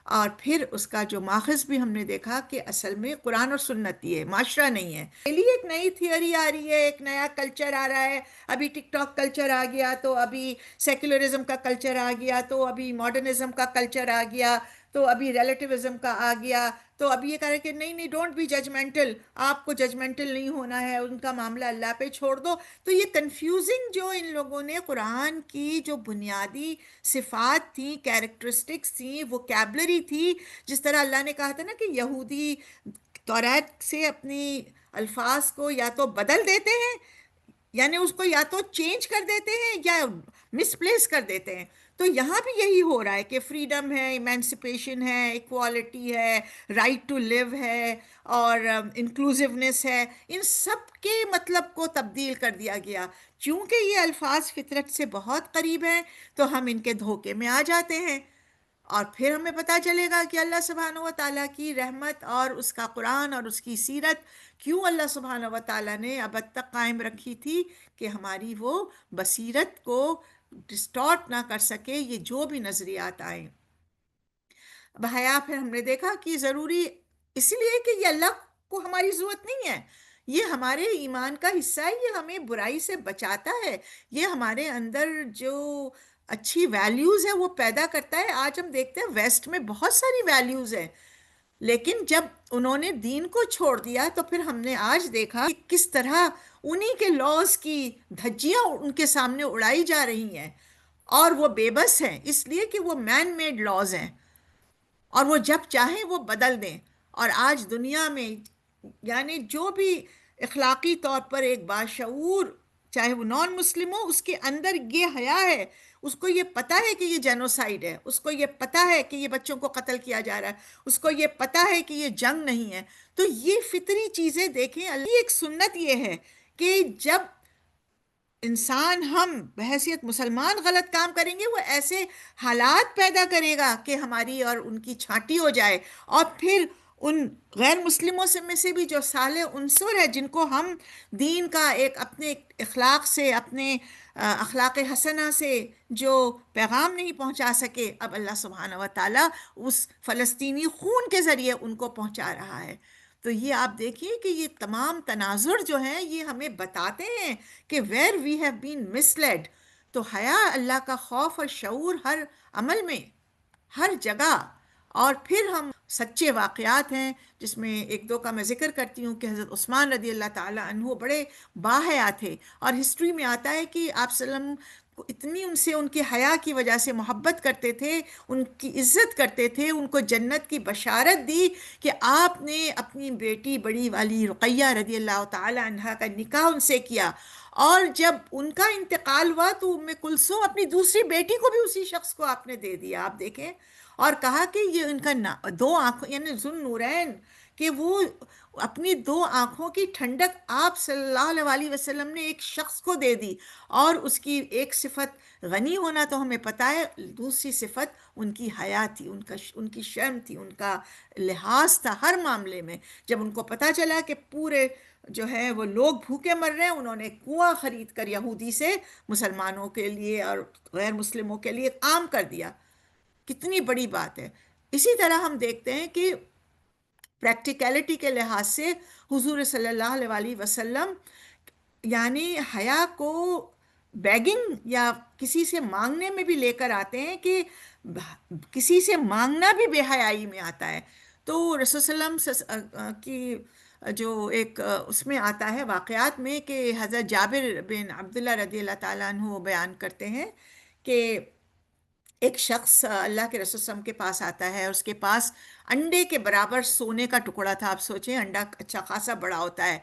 اور پھر اس کا جو ماخذ بھی ہم نے دیکھا کہ اصل میں قرآن اور سنت ہی ہے، معاشرہ نہیں ہے۔ لیے ایک نئی تھیوری آ رہی ہے، ایک نیا کلچر آ رہا ہے، ابھی ٹک ٹاک کلچر آ گیا، تو ابھی سیکولرزم کا کلچر آ گیا، تو ابھی ماڈرنزم کا کلچر آ گیا، تو ابھی ریلیٹیوزم کا آ گیا، تو اب یہ کہہ رہے کہ نہیں نہیں، ڈونٹ بی ججمنٹل، آپ کو ججمنٹل نہیں ہونا ہے، ان کا معاملہ اللہ پہ چھوڑ دو۔ تو یہ کنفیوزنگ جو ان لوگوں نے قرآن کی جو بنیادی صفات تھیں، کیریکٹرسٹکس تھیں، ووکیبلری تھی، جس طرح اللہ نے کہا تھا نا کہ یہودی توریت سے اپنی الفاظ کو یا تو بدل دیتے ہیں، یعنی اس کو یا تو چینج کر دیتے ہیں یا مس پلیس کر دیتے ہیں۔ تو یہاں بھی یہی ہو رہا ہے کہ فریڈم ہے، ایمانسپیشن ہے، ایکوالٹی ہے، رائٹ ٹو لیو ہے، اور انکلوزیونیس ہے، ان سب کے مطلب کو تبدیل کر دیا گیا۔ چونکہ یہ الفاظ فطرت سے بہت قریب ہیں تو ہم ان کے دھوکے میں آ جاتے ہیں، اور پھر ہمیں پتہ چلے گا کہ اللہ سبحانہ و تعالیٰ کی رحمت اور اس کا قرآن اور اس کی سیرت کیوں اللہ سبحانہ و تعالیٰ نے ابد تک قائم رکھی تھی، کہ ہماری وہ بصیرت کو ڈسٹارٹ نہ کر سکے یہ جو بھی نظریات آئیں۔ بحیا پھر ہم نے دیکھا کہ ضروری اس لیے کہ یہ اللہ کو ہماری ضرورت نہیں ہے، یہ ہمارے ایمان کا حصہ ہے، یہ ہمیں برائی سے بچاتا ہے، یہ ہمارے اندر جو اچھی ویلیوز ہے وہ پیدا کرتا ہے. آج ہم دیکھتے ہیں ویسٹ میں بہت ساری ویلیوز ہیں، لیکن جب انہوں نے دین کو چھوڑ دیا تو پھر ہم نے آج دیکھا کہ کس طرح انہی کے لاز کی دھجیاں ان کے سامنے اڑائی جا رہی ہیں، اور وہ بے بس ہیں اس لیے کہ وہ مین میڈ لاز ہیں، اور وہ جب چاہیں وہ بدل دیں. اور آج دنیا میں یعنی جو بھی اخلاقی طور پر ایک باشعور، چاہے وہ نان مسلم ہو، اس کے اندر یہ حیا ہے، اس کو یہ پتا ہے کہ یہ جینوسائیڈ ہے، اس کو یہ پتا ہے کہ یہ بچوں کو قتل کیا جا رہا ہے، اس کو یہ پتا ہے کہ یہ جنگ نہیں ہے. تو یہ فطری چیزیں دیکھیں، اللہ کی ایک سنت یہ ہے کہ جب انسان ہم بحیثیت مسلمان غلط کام کریں گے، وہ ایسے حالات پیدا کرے گا کہ ہماری اور ان کی چھانٹی ہو جائے، اور پھر ان غیر مسلموں سے میں سے بھی جو صالح عنصر ہے، جن کو ہم دین کا ایک اپنے اخلاق سے، اپنے اخلاق حسنہ سے جو پیغام نہیں پہنچا سکے، اب اللہ سبحانہ و تعالیٰ اس فلسطینی خون کے ذریعے ان کو پہنچا رہا ہے. تو یہ آپ دیکھیے کہ یہ تمام تناظر جو ہیں یہ ہمیں بتاتے ہیں کہ where we have been misled. تو حیا، اللہ کا خوف اور شعور ہر عمل میں، ہر جگہ. اور پھر ہم سچے واقعات ہیں جس میں ایک دو کا میں ذکر کرتی ہوں کہ حضرت عثمان رضی اللہ تعالیٰ عنہ بڑے باحیا تھے، اور ہسٹری میں آتا ہے کہ آپ صلی اللہ علیہ وسلم کو اتنی ان سے ان کے حیا کی وجہ سے محبت کرتے تھے، ان کی عزت کرتے تھے، ان کو جنت کی بشارت دی کہ آپ نے اپنی بیٹی بڑی والی رقیہ رضی اللہ تعالی عنہا کا نکاح ان سے کیا، اور جب ان کا انتقال ہوا تو ام کلثوم اپنی دوسری بیٹی کو بھی اسی شخص کو آپ نے دے دیا. آپ دیکھیں، اور کہا کہ یہ ان کا دو آنکھوں یعنی ذو النورین، کہ وہ اپنی دو آنکھوں کی ٹھنڈک آپ صلی اللہ علیہ وسلم نے ایک شخص کو دے دی. اور اس کی ایک صفت غنی ہونا تو ہمیں پتہ ہے، دوسری صفت ان کی حیا تھی، ان کی شرم تھی، ان کا لحاظ تھا ہر معاملے میں. جب ان کو پتہ چلا کہ پورے جو ہے وہ لوگ بھوکے مر رہے ہیں، انہوں نے کنواں خرید کر یہودی سے مسلمانوں کے لیے اور غیر مسلموں کے لیے عام کر دیا. کتنی بڑی بات ہے. اسی طرح ہم دیکھتے ہیں کہ پریکٹیکلٹی کے لحاظ سے حضور صلی اللہ علیہ وسلم یعنی حیا کو بیگنگ یا کسی سے مانگنے میں بھی لے کر آتے ہیں کہ کسی سے مانگنا بھی بے حیائی میں آتا ہے. تو رسول صلی اللہ علیہ وسلم کی جو ایک اس میں آتا ہے واقعات میں کہ حضرت جابر بن عبداللہ رضی اللہ تعالیٰ عنہ بیان کرتے ہیں کہ ایک شخص اللہ کے رسول صلی اللہ علیہ وسلم کے پاس آتا ہے، اور اس کے پاس انڈے کے برابر سونے کا ٹکڑا تھا. آپ سوچیں انڈا اچھا خاصا بڑا ہوتا ہے،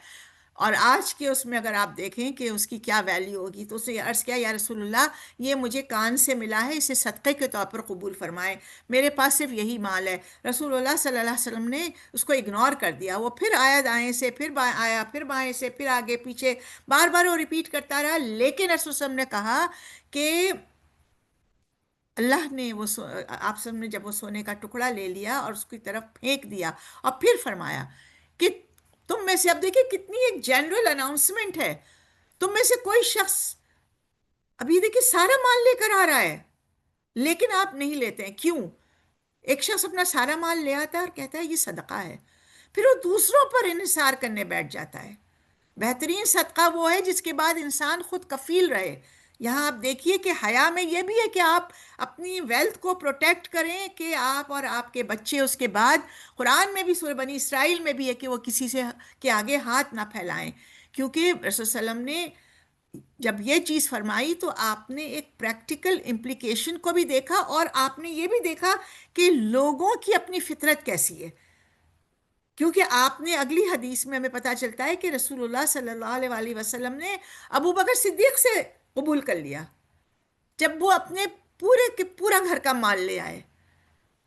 اور آج کے اس میں اگر آپ دیکھیں کہ اس کی کیا ویلیو ہوگی. تو اس نے عرض کیا، یا رسول اللہ، یہ مجھے کان سے ملا ہے، اسے صدقے کے طور پر قبول فرمائیں، میرے پاس صرف یہی مال ہے. رسول اللہ صلی اللہ علیہ وسلم نے اس کو اگنور کر دیا. وہ پھر آیا دائیں سے، پھر بائیں آیا، پھر بائیں سے، پھر آگے پیچھے، بار بار وہ ریپیٹ کرتا رہا. لیکن رسول صلی اللہ علیہ وسلم نے کہا کہ اللہ نے آپ سب نے جب وہ سونے کا ٹکڑا لے لیا اور اس کی طرف پھینک دیا، اور پھر فرمایا کہ تم میں سے، اب دیکھیں کتنی ایک جنرل اناؤنسمنٹ ہے، تم میں سے کوئی شخص ابھی دیکھیں سارا مال لے کر آ رہا ہے لیکن آپ نہیں لیتے ہیں، کیوں؟ ایک شخص اپنا سارا مال لے آتا ہے اور کہتا ہے یہ صدقہ ہے، پھر وہ دوسروں پر انحصار کرنے بیٹھ جاتا ہے. بہترین صدقہ وہ ہے جس کے بعد انسان خود کفیل رہے. یہاں آپ دیکھیے کہ حیا میں یہ بھی ہے کہ آپ اپنی ویلتھ کو پروٹیکٹ کریں کہ آپ اور آپ کے بچے. اس کے بعد قرآن میں بھی سورہ بنی اسرائیل میں بھی ہے کہ وہ کسی سے کے آگے ہاتھ نہ پھیلائیں، کیونکہ رسول صلی اللہ علیہ وسلم نے جب یہ چیز فرمائی تو آپ نے ایک پریکٹیکل امپلیکیشن کو بھی دیکھا، اور آپ نے یہ بھی دیکھا کہ لوگوں کی اپنی فطرت کیسی ہے. کیونکہ آپ نے اگلی حدیث میں ہمیں پتہ چلتا ہے کہ رسول اللہ صلی اللہ علیہ وسلم نے ابو بکر صدیق سے قبول کر لیا جب وہ اپنے پورے کے پورا گھر کا مال لے آئے.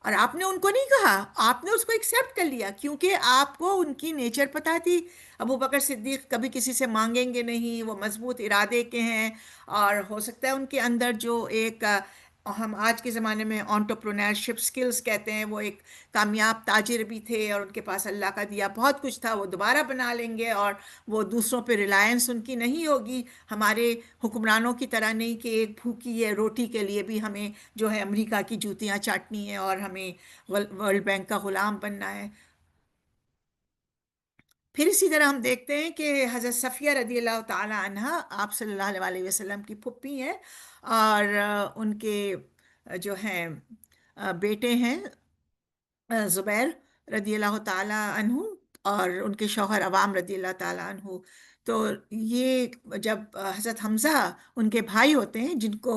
اور آپ نے ان کو نہیں کہا، آپ نے اس کو ایکسیپٹ کر لیا، کیونکہ آپ کو ان کی نیچر پتہ تھی. ابو بکر صدیق کبھی کسی سے مانگیں گے نہیں، وہ مضبوط ارادے کے ہیں، اور ہو سکتا ہے ان کے اندر جو ایک ہم آج کے زمانے میں انٹرپرونرشپ سکلز کہتے ہیں، وہ ایک کامیاب تاجر بھی تھے، اور ان کے پاس اللہ کا دیا بہت کچھ تھا، وہ دوبارہ بنا لیں گے، اور وہ دوسروں پہ ریلائنس ان کی نہیں ہوگی. ہمارے حکمرانوں کی طرح نہیں کہ ایک بھوکی ہے روٹی کے لیے بھی ہمیں جو ہے امریکہ کی جوتیاں چاٹنی ہیں اور ہمیں ورلڈ بینک کا غلام بننا ہے. پھر اسی طرح ہم دیکھتے ہیں کہ حضرت صفیہ رضی اللہ تعالی عنہا آپ صلی اللہ علیہ وسلم کی پھپھی ہیں، اور ان کے جو ہیں بیٹے ہیں زبیر رضی اللہ تعالیٰ عنہ، اور ان کے شوہر عوام رضی اللہ تعالیٰ عنہ. تو یہ جب حضرت حمزہ ان کے بھائی ہوتے ہیں جن کو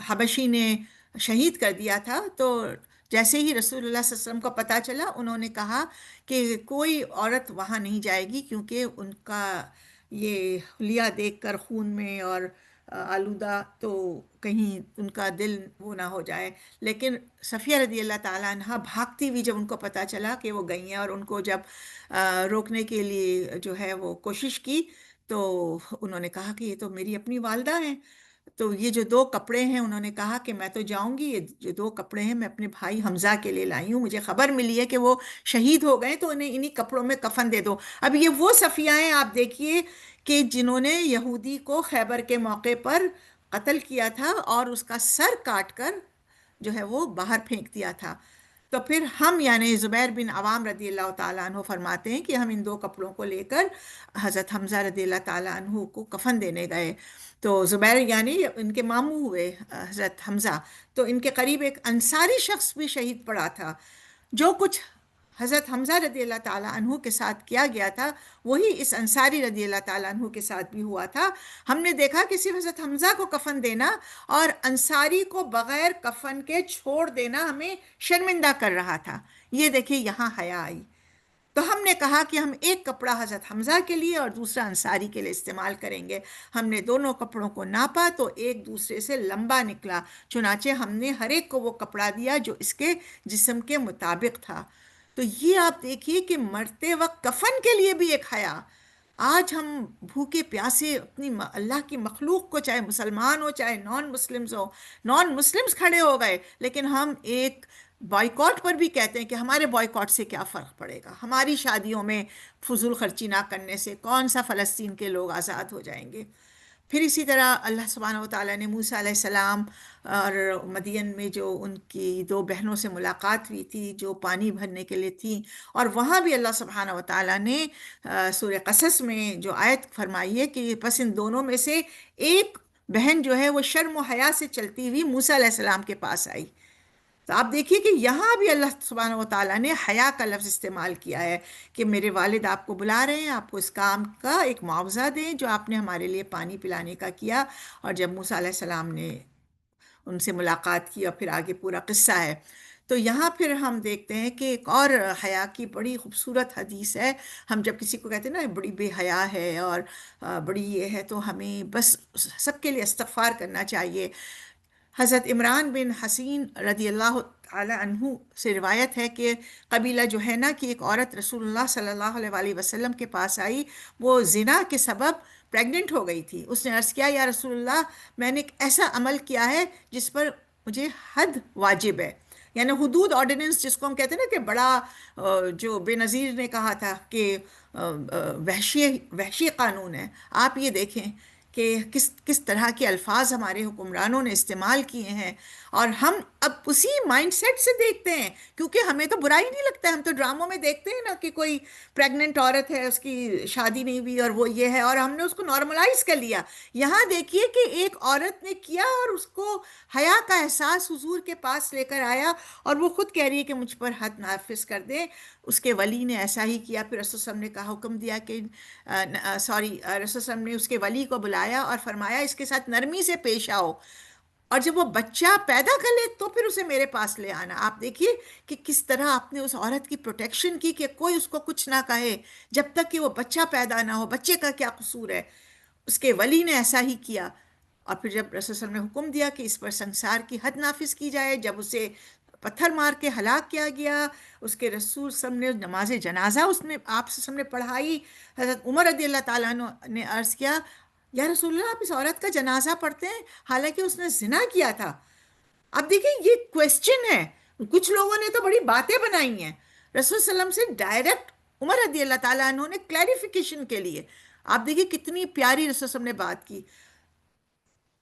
حبشی نے شہید کر دیا تھا، تو جیسے ہی رسول اللہ صلی اللہ علیہ وسلم کو پتہ چلا، انہوں نے کہا کہ کوئی عورت وہاں نہیں جائے گی، کیونکہ ان کا یہ حلیہ دیکھ کر خون میں اور آلودہ، تو کہیں ان کا دل وہ نہ ہو جائے. لیکن صفیہ رضی اللہ تعالیٰ عنہ بھاگتی ہوئی جب ان کو پتہ چلا کہ وہ گئی ہیں، اور ان کو جب روکنے کے لیے جو ہے وہ کوشش کی، تو انہوں نے کہا کہ یہ تو میری اپنی والدہ ہیں. تو یہ جو دو کپڑے ہیں، انہوں نے کہا کہ میں تو جاؤں گی، یہ جو دو کپڑے ہیں میں اپنے بھائی حمزہ کے لیے لائی ہوں، مجھے خبر ملی ہے کہ وہ شہید ہو گئے، تو انہیں انہی کپڑوں میں کفن دے دو. اب یہ وہ صفیہ ہیں، آپ دیکھیے، کہ جنہوں نے یہودی کو خیبر کے موقع پر قتل کیا تھا اور اس کا سر کاٹ کر جو ہے وہ باہر پھینک دیا تھا. تو پھر ہم یعنی زبیر بن عوام رضی اللہ تعالیٰ عنہ فرماتے ہیں کہ ہم ان دو کپڑوں کو لے کر حضرت حمزہ رضی اللہ تعالیٰ عنہ کو کفن دینے گئے. تو زبیر یعنی ان کے ماموں ہوئے حضرت حمزہ. تو ان کے قریب ایک انصاری شخص بھی شہید پڑا تھا. جو کچھ حضرت حمزہ رضی اللہ تعالیٰ عنہ کے ساتھ کیا گیا تھا، وہی اس انصاری رضی اللہ تعالیٰ عنہ کے ساتھ بھی ہوا تھا. ہم نے دیکھا کہ صرف حضرت حمزہ کو کفن دینا اور انصاری کو بغیر کفن کے چھوڑ دینا ہمیں شرمندہ کر رہا تھا. یہ دیکھیں یہاں حیا آئی. تو ہم نے کہا کہ ہم ایک کپڑا حضرت حمزہ کے لیے اور دوسرا انصاری کے لیے استعمال کریں گے. ہم نے دونوں کپڑوں کو ناپا تو ایک دوسرے سے لمبا نکلا، چنانچہ ہم نے ہر ایک کو وہ کپڑا دیا جو اس کے جسم کے مطابق تھا. تو یہ آپ دیکھیے کہ مرتے وقت کفن کے لیے بھی ایک حیا. آج ہم بھوکے پیاسے اپنی اللہ کی مخلوق کو، چاہے مسلمان ہو چاہے نان مسلمز ہو، نان مسلمز کھڑے ہو گئے، لیکن ہم ایک بائیکاٹ پر بھی کہتے ہیں کہ ہمارے بائیکاٹ سے کیا فرق پڑے گا، ہماری شادیوں میں فضول خرچی نہ کرنے سے کون سا فلسطین کے لوگ آزاد ہو جائیں گے. پھر اسی طرح اللہ سبحانہ و تعالیٰ نے موسیٰ علیہ السلام اور مدین میں جو ان کی دو بہنوں سے ملاقات ہوئی تھی جو پانی بھرنے کے لیے تھیں، اور وہاں بھی اللہ سبحانہ و تعالیٰ نے سورہ قصص میں جو آیت فرمائی ہے کہ پس ان دونوں میں سے ایک بہن جو ہے وہ شرم و حیا سے چلتی ہوئی موسیٰ علیہ السلام کے پاس آئی. تو آپ دیکھیے کہ یہاں بھی اللہ سبحانہ و تعالیٰ نے حیا کا لفظ استعمال کیا ہے کہ میرے والد آپ کو بلا رہے ہیں، آپ کو اس کام کا ایک معاوضہ دیں جو آپ نے ہمارے لیے پانی پلانے کا کیا. اور جب موسیٰ علیہ السلام نے ان سے ملاقات کی، اور پھر آگے پورا قصہ ہے. تو یہاں پھر ہم دیکھتے ہیں کہ ایک اور حیا کی بڑی خوبصورت حدیث ہے. ہم جب کسی کو کہتے ہیں نا بڑی بے حیا ہے اور بڑی یہ ہے، تو ہمیں بس سب کے لیے استغفار کرنا چاہیے. حضرت عمران بن حسین رضی اللہ تعالی عنہ سے روایت ہے کہ قبیلہ جوہینہ کی ایک عورت رسول اللہ صلی اللہ علیہ وآلہ وسلم کے پاس آئی. وہ زنا کے سبب پریگننٹ ہو گئی تھی. اس نے عرض کیا، یا رسول اللہ، میں نے ایک ایسا عمل کیا ہے جس پر مجھے حد واجب ہے، یعنی حدود آرڈیننس جس کو ہم کہتے ہیں نا کہ بڑا جو بے نظیر نے کہا تھا کہ وحشی قانون ہے. آپ یہ دیکھیں کہ کس طرح کے الفاظ ہمارے حکمرانوں نے استعمال کیے ہیں، اور ہم اب اسی مائنڈ سیٹ سے دیکھتے ہیں، کیونکہ ہمیں تو برائی نہیں لگتا. ہم تو ڈراموں میں دیکھتے ہیں نا کہ کوئی پریگننٹ عورت ہے، اس کی شادی نہیں ہوئی اور وہ یہ ہے، اور ہم نے اس کو نارملائز کر لیا. یہاں دیکھیے کہ ایک عورت نے کیا اور اس کو حیا کا احساس حضور کے پاس لے کر آیا، اور وہ خود کہہ رہی ہے کہ مجھ پر حد نافذ کر دیں. اس کے ولی نے ایسا ہی کیا. پھر رسول صلی اللہ علیہ وسلم نے کہا، حکم دیا کہ رسول صلی اللہ علیہ وسلم نے اس کے ولی کو بلایا اور فرمایا اس کے ساتھ نرمی سے پیش آؤ، اور جب وہ بچہ پیدا کر لے تو پھر اسے میرے پاس لے آنا. آپ دیکھیے کہ کس طرح آپ نے اس عورت کی پروٹیکشن کی کہ کوئی اس کو کچھ نہ کہے جب تک کہ وہ بچہ پیدا نہ ہو. بچے کا کیا قصور ہے؟ اس کے ولی نے ایسا ہی کیا. اور پھر جب رسول صلی اللہ علیہ وسلم نے حکم دیا کہ اس پر سنسار کی حد نافذ کی جائے، جب اسے پتھر مار کے ہلاک کیا گیا، اس کے رسول صلی اللہ علیہ وسلم نے نماز جنازہ اس نے آپ سے سامنے پڑھائی. حضرت عمر رضی اللہ تعالیٰ عنہ نے عرض کیا، یا رسول اللہ، آپ اس عورت کا جنازہ پڑھتے ہیں حالانکہ اس نے زنا کیا تھا. اب دیکھیں یہ کویسچن ہے. کچھ لوگوں نے تو بڑی باتیں بنائی ہیں. رسول صلی اللہ علیہ وسلم سے ڈائریکٹ عمر رضی اللہ تعالیٰ عنہ نے کلیریفیکیشن کے لیے، آپ دیکھیں کتنی پیاری رسول صلی اللہ علیہ وسلم نے بات کی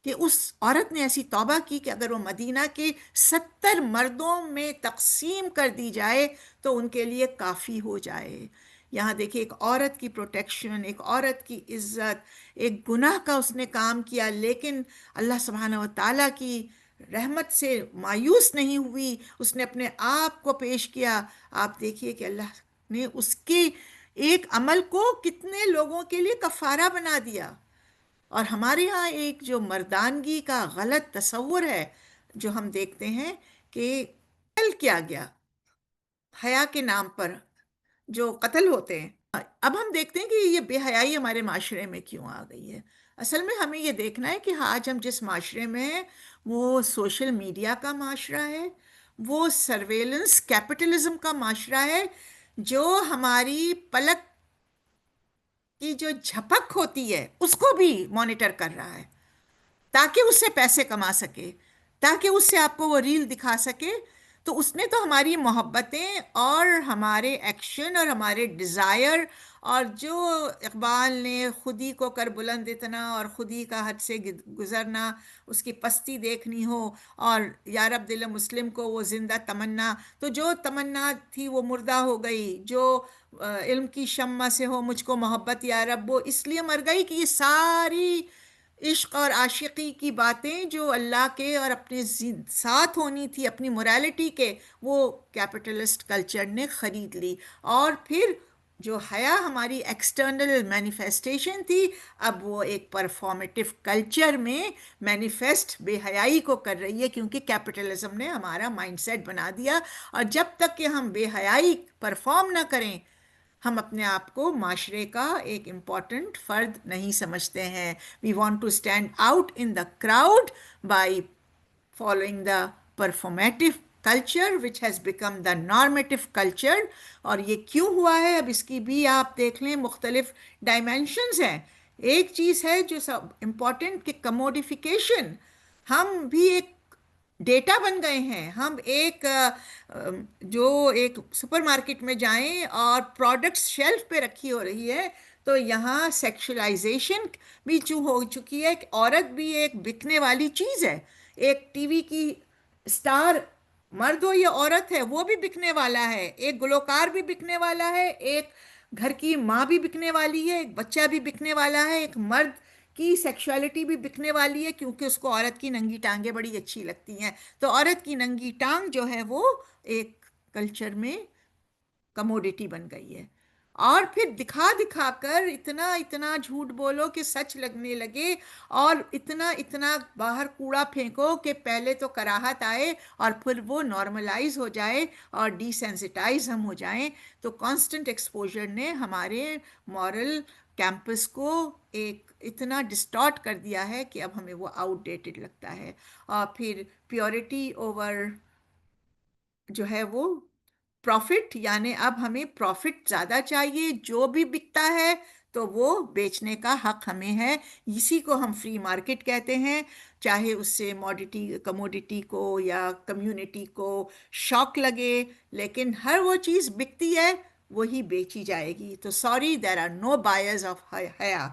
کہ اس عورت نے ایسی توبہ کی کہ اگر وہ مدینہ کے 70 مردوں میں تقسیم کر دی جائے تو ان کے لیے کافی ہو جائے. یہاں دیکھیں ایک عورت کی پروٹیکشن، ایک عورت کی عزت، ایک گناہ کا اس نے کام کیا لیکن اللہ سبحانہ و تعالیٰ کی رحمت سے مایوس نہیں ہوئی، اس نے اپنے آپ کو پیش کیا. آپ دیکھیے کہ اللہ نے اس کے ایک عمل کو کتنے لوگوں کے لیے کفارہ بنا دیا. اور ہمارے ہاں ایک جو مردانگی کا غلط تصور ہے جو ہم دیکھتے ہیں کہ قتل کیا گیا حیا کے نام پر، جو قتل ہوتے ہیں. اب ہم دیکھتے ہیں کہ یہ بے حیائی ہمارے معاشرے میں کیوں آ گئی ہے. اصل میں ہمیں یہ دیکھنا ہے کہ آج ہم جس معاشرے میں ہیں وہ سوشل میڈیا کا معاشرہ ہے، وہ سرویلنس کیپٹلزم کا معاشرہ ہے، جو ہماری پلک کی جو جھپک ہوتی ہے اس کو بھی مانیٹر کر رہا ہے تاکہ اس سے پیسے کما سکے، تاکہ اس سے آپ کو وہ ریل دکھا سکے. تو اس نے تو ہماری محبتیں اور ہمارے ایکشن اور ہمارے ڈیزائر، اور جو اقبال نے خودی کو کر بلند اتنا اور خودی کا حد سے گزرنا، اس کی پستی دیکھنی ہو، اور یا رب دل مسلم کو وہ زندہ تمنا، تو جو تمنا تھی وہ مردہ ہو گئی، جو علم کی شمع سے ہو مجھ کو محبت یا رب، وہ اس لیے مر گئی کہ یہ ساری عشق اور عاشقی کی باتیں جو اللہ کے اور اپنے ساتھ ہونی تھی، اپنی موریلٹی کے، وہ کیپٹلسٹ کلچر نے خرید لی. اور پھر جو حیا ہماری ایکسٹرنل مینیفیسٹیشن تھی، اب وہ ایک پرفارمیٹیو کلچر میں مینیفیسٹ بے حیائی کو کر رہی ہے، کیونکہ کیپٹلزم نے ہمارا مائنڈ سیٹ بنا دیا. اور جب تک کہ ہم بے حیائی پرفارم نہ کریں، ہم اپنے آپ کو معاشرے کا ایک امپورٹنٹ فرد نہیں سمجھتے ہیں. We want to stand out in the crowd by following the performative culture which has become the normative culture. اور یہ کیوں ہوا ہے اب اس کی بھی آپ دیکھ لیں مختلف ڈائمینشنز ہیں. ایک چیز ہے جو سب امپورٹنٹ کہ کموڈیفیکیشن، ہم بھی ایک ڈیٹا بن گئے ہیں. ہم ایک جو ایک سپر مارکیٹ میں جائیں اور پروڈکٹس شیلف پہ رکھی ہو رہی ہے، تو یہاں سیکشلائزیشن بھی ہو چکی ہے کہ عورت بھی ایک بکنے والی چیز ہے. ایک ٹی وی کی اسٹار مرد ہو یا عورت ہے وہ بھی بکنے والا ہے، ایک گلوکار بھی بکنے والا ہے، ایک گھر کی ماں بھی بکنے والی ہے، ایک بچہ بھی بکنے والا ہے، ایک مرد کی سیکشولیٹی بھی بکنے والی ہے کیونکہ اس کو عورت کی ننگی ٹانگیں بڑی اچھی لگتی ہیں. تو عورت کی ننگی ٹانگ جو ہے وہ ایک کلچر میں کموڈیٹی بن گئی ہے. اور پھر دکھا دکھا کر اتنا اتنا جھوٹ بولو کہ سچ لگنے لگے، اور اتنا اتنا باہر کوڑا پھینکو کہ پہلے تو کراہت آئے اور پھر وہ نارملائز ہو جائے اور ڈی سینسٹائز ہم ہو جائیں. تو کانسٹنٹ ایکسپوجر نے ہمارے مورل کیمپس کو ایک اتنا ڈسٹارٹ کر دیا ہے کہ اب ہمیں وہ آؤٹ ڈیٹڈ لگتا ہے. اور پھر پیورٹی اوور جو ہے وہ پروفٹ، یعنی اب ہمیں پروفٹ زیادہ چاہیے، جو بھی بکتا ہے تو وہ بیچنے کا حق ہمیں ہے. اسی کو ہم فری مارکیٹ کہتے ہیں. چاہے اس سے کموڈیٹی کو یا کمیونٹی کو شوق لگے، لیکن ہر وہ چیز بکتی ہے وہی بیچی جائے گی. تو sorry there are no buyers of حیا.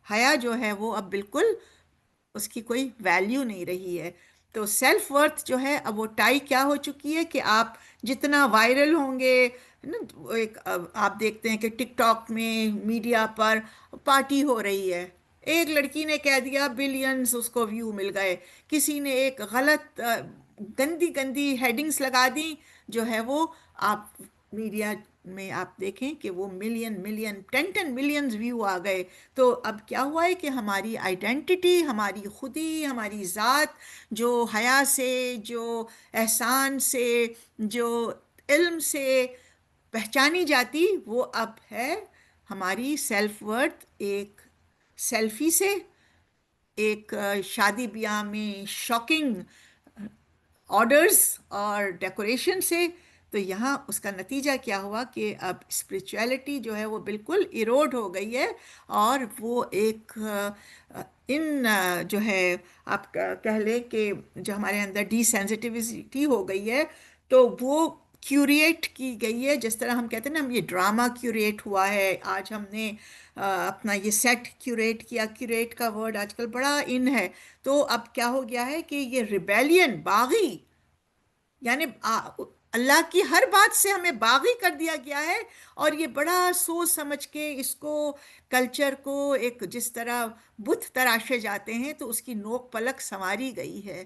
حیا جو ہے وہ اب بالکل اس کی کوئی ویلیو نہیں رہی ہے. تو سیلف ورتھ جو ہے اب وہ ٹائی کیا ہو چکی ہے کہ آپ جتنا وائرل ہوں گے نا. ایک آپ دیکھتے ہیں کہ ٹک ٹاک میں میڈیا پر پارٹی ہو رہی ہے، ایک لڑکی نے کہہ دیا بلینز اس کو ویو مل گئے، کسی نے ایک غلط گندی گندی ہیڈنگز لگا دی، جو ہے وہ آپ میڈیا میں آپ دیکھیں کہ وہ ملین 10 ملینز ویو آ گئے. تو اب کیا ہوا ہے کہ ہماری آئیڈینٹی، ہماری خودی، ہماری ذات جو حیا سے، جو احسان سے، جو علم سے پہچانی جاتی، وہ اب ہے ہماری سیلف ورتھ ایک سیلفی سے، ایک شادی بیاہ میں شاکنگ آرڈرز اور ڈیکوریشن سے. تو یہاں اس کا نتیجہ کیا ہوا کہ اب اسپریچویلٹی جو ہے وہ بالکل ایروڈ ہو گئی ہے، اور وہ ایک ان جو ہے آپ کہہ لیں کہ جو ہمارے اندر ڈی سینسٹیوٹی ہو گئی ہے، تو وہ کیوریٹ کی گئی ہے. جس طرح ہم کہتے ہیں نا، ہم یہ ڈرامہ کیوریٹ ہوا ہے. آج ہم نے اپنا یہ سیٹ کیوریٹ کیا. کیوریٹ کا ورڈ آج کل بڑا ان ہے. تو اب کیا ہو گیا ہے کہ یہ ریبیلین، باغی، یعنی اللہ کی ہر بات سے ہمیں باغی کر دیا گیا ہے، اور یہ بڑا سوچ سمجھ کے اس کو، کلچر کو، ایک جس طرح بت تراشے جاتے ہیں تو اس کی نوک پلک سنواری گئی ہے۔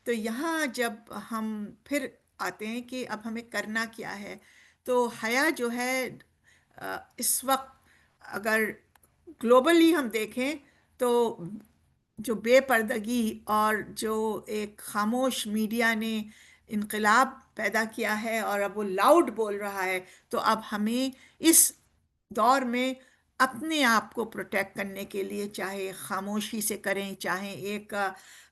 تو یہاں جب ہم پھر آتے ہیں کہ اب ہمیں کرنا کیا ہے، تو حیا جو ہے اس وقت اگر گلوبلی ہم دیکھیں تو جو بے پردگی اور جو ایک خاموش میڈیا نے انقلاب پیدا کیا ہے اور اب وہ لاؤڈ بول رہا ہے، تو اب ہمیں اس دور میں اپنے آپ کو پروٹیکٹ کرنے کے لیے چاہے خاموشی سے کریں، چاہے ایک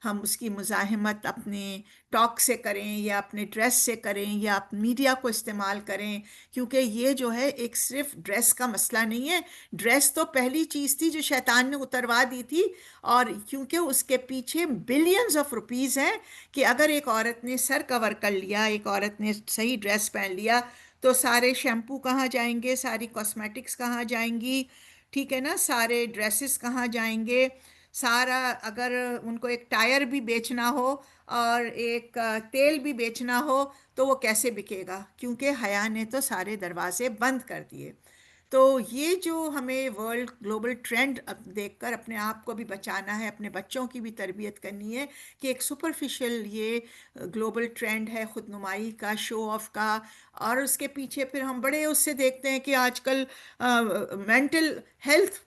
ہم اس کی مزاحمت اپنے ٹاک سے کریں یا اپنے ڈریس سے کریں یا میڈیا کو استعمال کریں، کیونکہ یہ جو ہے ایک صرف ڈریس کا مسئلہ نہیں ہے۔ ڈریس تو پہلی چیز تھی جو شیطان نے اتروا دی تھی، اور کیونکہ اس کے پیچھے بلینز آف روپیز ہیں کہ اگر ایک عورت نے سر کور کر لیا، ایک عورت نے صحیح ڈریس پہن لیا، تو سارے شیمپو کہاں جائیں گے، ساری کاسمیٹکس کہاں جائیں گی، ٹھیک ہے نا، سارے ڈریسز کہاں جائیں گے، سارا اگر ان کو ایک ٹائر بھی بیچنا ہو اور ایک تیل بھی بیچنا ہو تو وہ کیسے بکے گا، کیونکہ حیا نے تو سارے دروازے بند کر دیے۔ تو یہ جو ہمیں ورلڈ گلوبل ٹرینڈ دیکھ کر اپنے آپ کو بھی بچانا ہے، اپنے بچوں کی بھی تربیت کرنی ہے کہ ایک سپرفیشل یہ گلوبل ٹرینڈ ہے خود نمائی کا، شو آف کا، اور اس کے پیچھے پھر ہم بڑے اس سے دیکھتے ہیں کہ آج کل مینٹل ہیلتھ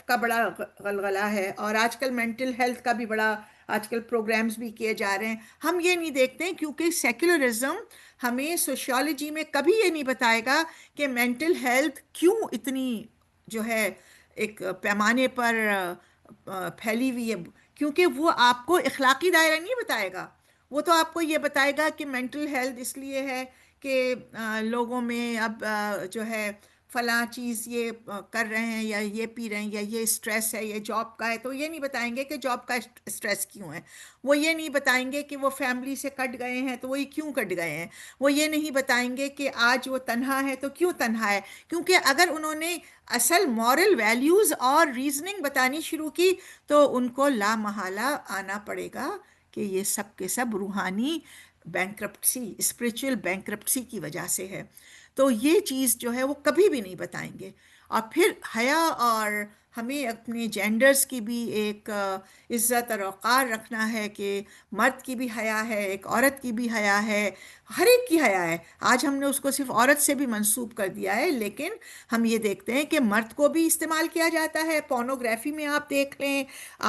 کا بڑا غلغلہ ہے، اور آج کل مینٹل ہیلتھ کا بھی بڑا آج کل پروگرامز بھی کیے جا رہے ہیں۔ ہم یہ نہیں دیکھتے ہیں کیونکہ سیکولرزم ہمیں سوشیالوجی میں کبھی یہ نہیں بتائے گا کہ مینٹل ہیلتھ کیوں اتنی جو ہے ایک پیمانے پر پھیلی ہوئی ہے، کیونکہ وہ آپ کو اخلاقی دائرہ نہیں بتائے گا۔ وہ تو آپ کو یہ بتائے گا کہ مینٹل ہیلتھ اس لیے ہے کہ لوگوں میں اب جو ہے فلاں چیز یہ کر رہے ہیں یا یہ پی رہے ہیں یا یہ اسٹریس ہے، یہ جاب کا ہے، تو یہ نہیں بتائیں گے کہ جاب کا اسٹریس کیوں ہے۔ وہ یہ نہیں بتائیں گے کہ وہ فیملی سے کٹ گئے ہیں تو وہی کیوں کٹ گئے ہیں۔ وہ یہ نہیں بتائیں گے کہ آج وہ تنہا ہے تو کیوں تنہا ہے، کیونکہ اگر انہوں نے اصل مورل ویلیوز اور ریزننگ بتانی شروع کی تو ان کو لا محالہ آنا پڑے گا کہ یہ سب کے سب روحانی بینکرپسی، اسپریچول بینکرپسی کی وجہ سے ہے۔ تو یہ چیز جو ہے وہ کبھی بھی نہیں بتائیں گے۔ اور پھر حیا اور ہمیں اپنے جینڈرز کی بھی ایک عزت اور وقار رکھنا ہے کہ مرد کی بھی حیا ہے، ایک عورت کی بھی حیا ہے، ہر ایک کی حیا ہے۔ آج ہم نے اس کو صرف عورت سے بھی منسوب کر دیا ہے، لیکن ہم یہ دیکھتے ہیں کہ مرد کو بھی استعمال کیا جاتا ہے۔ پورنوگرافی میں آپ دیکھ لیں،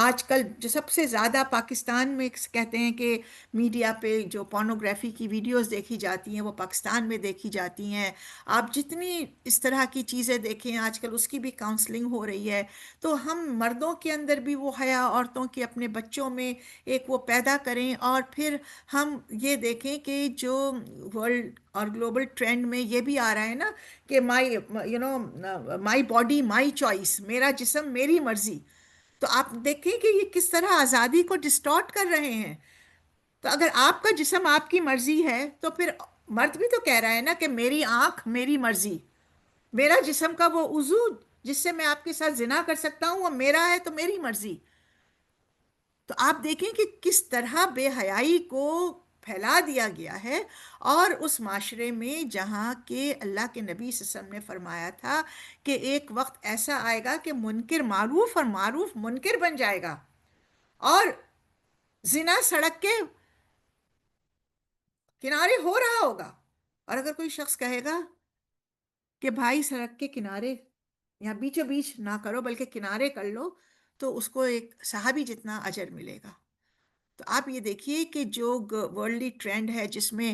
آج کل جو سب سے زیادہ پاکستان میں کہتے ہیں کہ میڈیا پہ جو پورنوگرافی کی ویڈیوز دیکھی جاتی ہیں وہ پاکستان میں دیکھی جاتی ہیں۔ آپ جتنی اس طرح کی چیزیں دیکھیں آج کل اس کی بھی کاؤنسلنگ ہو رہی ہے۔ تو ہم مردوں کے اندر بھی وہ حیا، عورتوں کے اپنے بچوں میں ایک وہ پیدا کریں، اور پھر ہم یہ دیکھیں کہ جو ورلڈ اور گلوبل ٹرینڈ میں یہ بھی آ رہا ہے نا کہ مائی باڈی مائی چوائس، میرا جسم میری مرضی۔ تو آپ دیکھیں کہ یہ کس طرح آزادی کو ڈسٹارٹ کر رہے ہیں۔ تو اگر آپ کا جسم آپ کی مرضی ہے تو پھر مرد بھی تو کہہ رہا ہے نا کہ میری آنکھ میری مرضی، میرا جسم کا وہ عضو جس سے میں آپ کے ساتھ زنا کر سکتا ہوں وہ میرا ہے تو میری مرضی۔ تو آپ دیکھیں کہ کس طرح بے حیائی کو پھیلا دیا گیا ہے، اور اس معاشرے میں جہاں کہ اللہ کے نبی صلی اللہ علیہ وسلم نے فرمایا تھا کہ ایک وقت ایسا آئے گا کہ منکر معروف اور معروف منکر بن جائے گا، اور زنا سڑک کے کنارے ہو رہا ہوگا، اور اگر کوئی شخص کہے گا کہ بھائی سڑک کے کنارے یا بیچوں بیچ نہ کرو بلکہ کنارے کر لو، تو اس کو ایک صحابی جتنا اجر ملے گا۔ تو آپ یہ دیکھیے کہ جو ورلڈلی ٹرینڈ ہے جس میں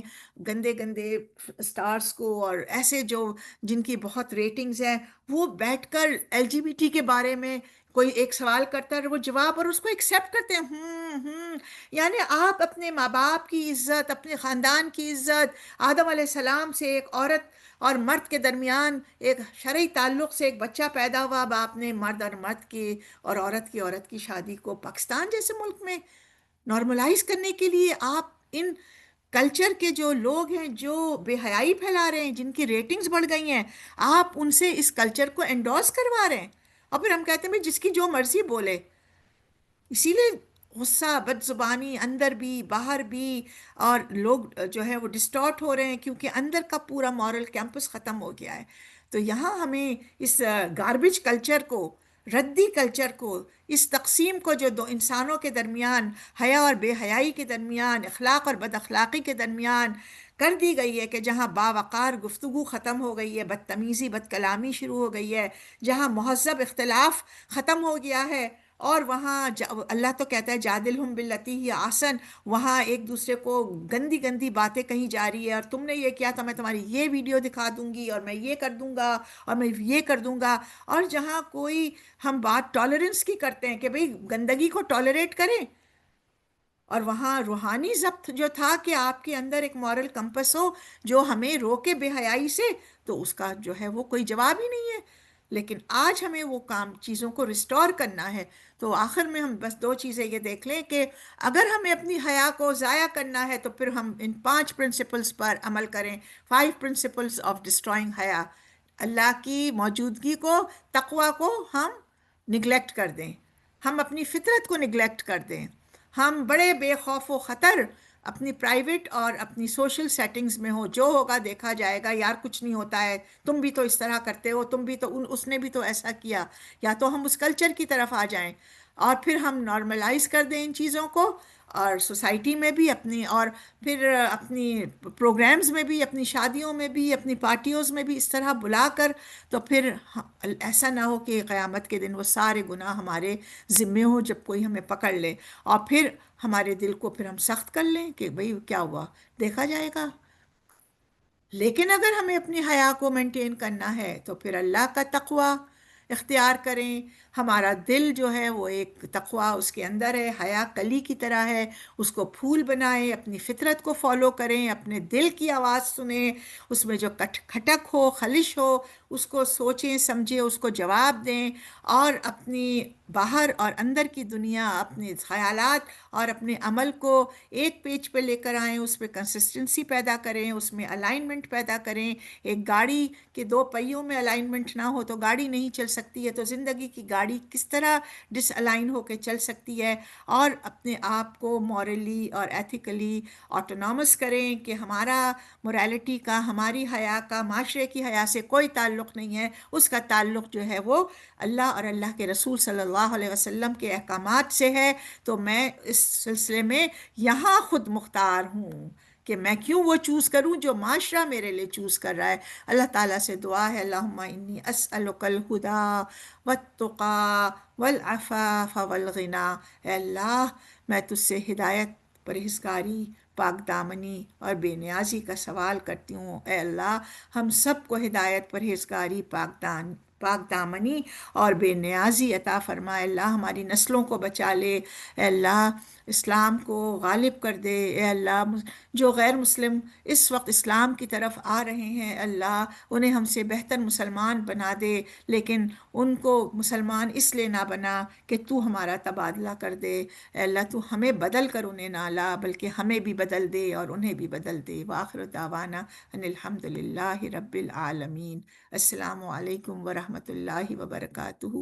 گندے گندے سٹارز کو اور ایسے جو جن کی بہت ریٹنگز ہیں، وہ بیٹھ کر ایل جی بی ٹی کے بارے میں کوئی ایک سوال کرتا ہے، وہ جواب اور اس کو ایکسیپٹ کرتے ہیں، یعنی آپ اپنے ماں باپ کی عزت، اپنے خاندان کی عزت، آدم علیہ السلام سے ایک عورت اور مرد کے درمیان ایک شرعی تعلق سے ایک بچہ پیدا ہوا، اب آپ نے مرد اور مرد کی اور عورت کی شادی کو پاکستان جیسے ملک میں نارملائز کرنے کے لیے آپ ان کلچر کے جو لوگ ہیں جو بے حیائی پھیلا رہے ہیں، جن کی ریٹنگز بڑھ گئی ہیں، آپ ان سے اس کلچر کو انڈورس کروا رہے ہیں، اور پھر ہم کہتے ہیں جس کی جو مرضی بولے۔ اسی لیے غصہ، بد زبانی اندر بھی باہر بھی، اور لوگ جو ہے وہ ڈسٹارٹ ہو رہے ہیں کیونکہ اندر کا پورا مورل کیمپس ختم ہو گیا ہے۔ تو یہاں ہمیں اس گاربیج کلچر کو، ردی کلچر کو، اس تقسیم کو جو دو انسانوں کے درمیان، حیا اور بے حیائی کے درمیان، اخلاق اور بد اخلاقی کے درمیان کر دی گئی ہے، کہ جہاں باوقار گفتگو ختم ہو گئی ہے، بدتمیزی بد کلامی شروع ہو گئی ہے، جہاں مہذب اختلاف ختم ہو گیا ہے، اور وہاں اللہ تو کہتا ہے جادلہم باللتی ہی آسن، وہاں ایک دوسرے کو گندی گندی باتیں کہی جا رہی ہے، اور تم نے یہ کیا تھا، میں تمہاری یہ ویڈیو دکھا دوں گی، اور میں یہ کر دوں گا، اور میں یہ کر دوں گا۔ اور جہاں کوئی ہم بات ٹالرنس کی کرتے ہیں کہ بھئی گندگی کو ٹالریٹ کریں، اور وہاں روحانی ضبط جو تھا کہ آپ کے اندر ایک مورل کمپس ہو جو ہمیں روکے بے حیائی سے، تو اس کا جو ہے وہ کوئی جواب ہی نہیں ہے۔ لیکن آج ہمیں وہ کام چیزوں کو ریسٹور کرنا ہے۔ تو آخر میں ہم بس دو چیزیں یہ دیکھ لیں کہ اگر ہمیں اپنی حیا کو ضائع کرنا ہے تو پھر ہم ان 5 پرنسپلز پر عمل کریں، 5 پرنسپلز آف ڈسٹرائنگ حیا۔ اللہ کی موجودگی کو، تقوی کو ہم نگلیکٹ کر دیں، ہم اپنی فطرت کو نگلیکٹ کر دیں، ہم بڑے بے خوف و خطر اپنی پرائیویٹ اور اپنی سوشل سیٹنگز میں ہو، جو ہوگا دیکھا جائے گا، یار کچھ نہیں ہوتا ہے، تم بھی تو اس طرح کرتے ہو، تم بھی تو اس نے بھی تو ایسا کیا، یا تو ہم اس کلچر کی طرف آ جائیں اور پھر ہم نارملائز کر دیں ان چیزوں کو، اور سوسائٹی میں بھی اپنی، اور پھر اپنی پروگرامز میں بھی، اپنی شادیوں میں بھی، اپنی پارٹیوز میں بھی اس طرح بلا کر، تو پھر ایسا نہ ہو کہ قیامت کے دن وہ سارے گناہ ہمارے ذمے ہو جب کوئی ہمیں پکڑ لے، اور پھر ہمارے دل کو پھر ہم سخت کر لیں کہ بھئی کیا ہوا، دیکھا جائے گا۔ لیکن اگر ہمیں اپنی حیا کو مینٹین کرنا ہے تو پھر اللہ کا تقوی اختیار کریں۔ ہمارا دل جو ہے وہ ایک تقوی اس کے اندر ہے، حیا کلی کی طرح ہے، اس کو پھول بنائیں، اپنی فطرت کو فالو کریں، اپنے دل کی آواز سنیں، اس میں جو کھٹک ہو، خلش ہو، اس کو سوچیں سمجھیں، اس کو جواب دیں، اور اپنی باہر اور اندر کی دنیا، اپنے خیالات اور اپنے عمل کو ایک پیج پہ لے کر آئیں، اس پہ کنسسٹنسی پیدا کریں، اس میں الائنمنٹ پیدا کریں۔ ایک گاڑی کے 2 پہیوں میں الائنمنٹ نہ ہو تو گاڑی نہیں چل سکتی ہے، تو زندگی کی گاڑی کس طرح ڈس الائن ہو کے چل سکتی ہے؟ اور اپنے آپ کو مورلی اور ایتھیکلی آٹونامس کریں کہ ہمارا موریلٹی کا، ہماری حیا کا معاشرے کی حیا سے کوئی تعلق نہیں ہے، اس کا تعلق جو ہے وہ اللہ اور اللہ کے رسول صلی اللہ علیہ وسلم کے احکامات سے ہے۔ تو میں اس سلسلے میں یہاں خود مختار ہوں کہ میں کیوں وہ چوز کروں جو معاشرہ میرے لیے چوز کر رہا ہے۔ اللہ تعالیٰ سے دعا ہے، اللہم انی اسألک الہدی والتقی والعفاف والغنی، اے اللہ میں تجھ سے ہدایت، پرہیزگاری، پاک دامنی اور بے نیازی کا سوال کرتی ہوں۔ اے اللہ ہم سب کو ہدایت، پرہیزگاری، پاک دامنی اور بے نیازی عطا فرمائے۔ اللہ ہماری نسلوں کو بچا لے، اے اللہ اسلام کو غالب کر دے، اے اللہ جو غیر مسلم اس وقت اسلام کی طرف آ رہے ہیں، اللہ انہیں ہم سے بہتر مسلمان بنا دے، لیکن ان کو مسلمان اس لیے نہ بنا کہ تو ہمارا تبادلہ کر دے، اے اللہ تو ہمیں بدل کر انہیں نہ لا، بلکہ ہمیں بھی بدل دے اور انہیں بھی بدل دے۔ وآخر دعوانا ان الحمد للہ رب العالمین۔ السلام علیکم ورحمۃ اللہ وبرکاتہ۔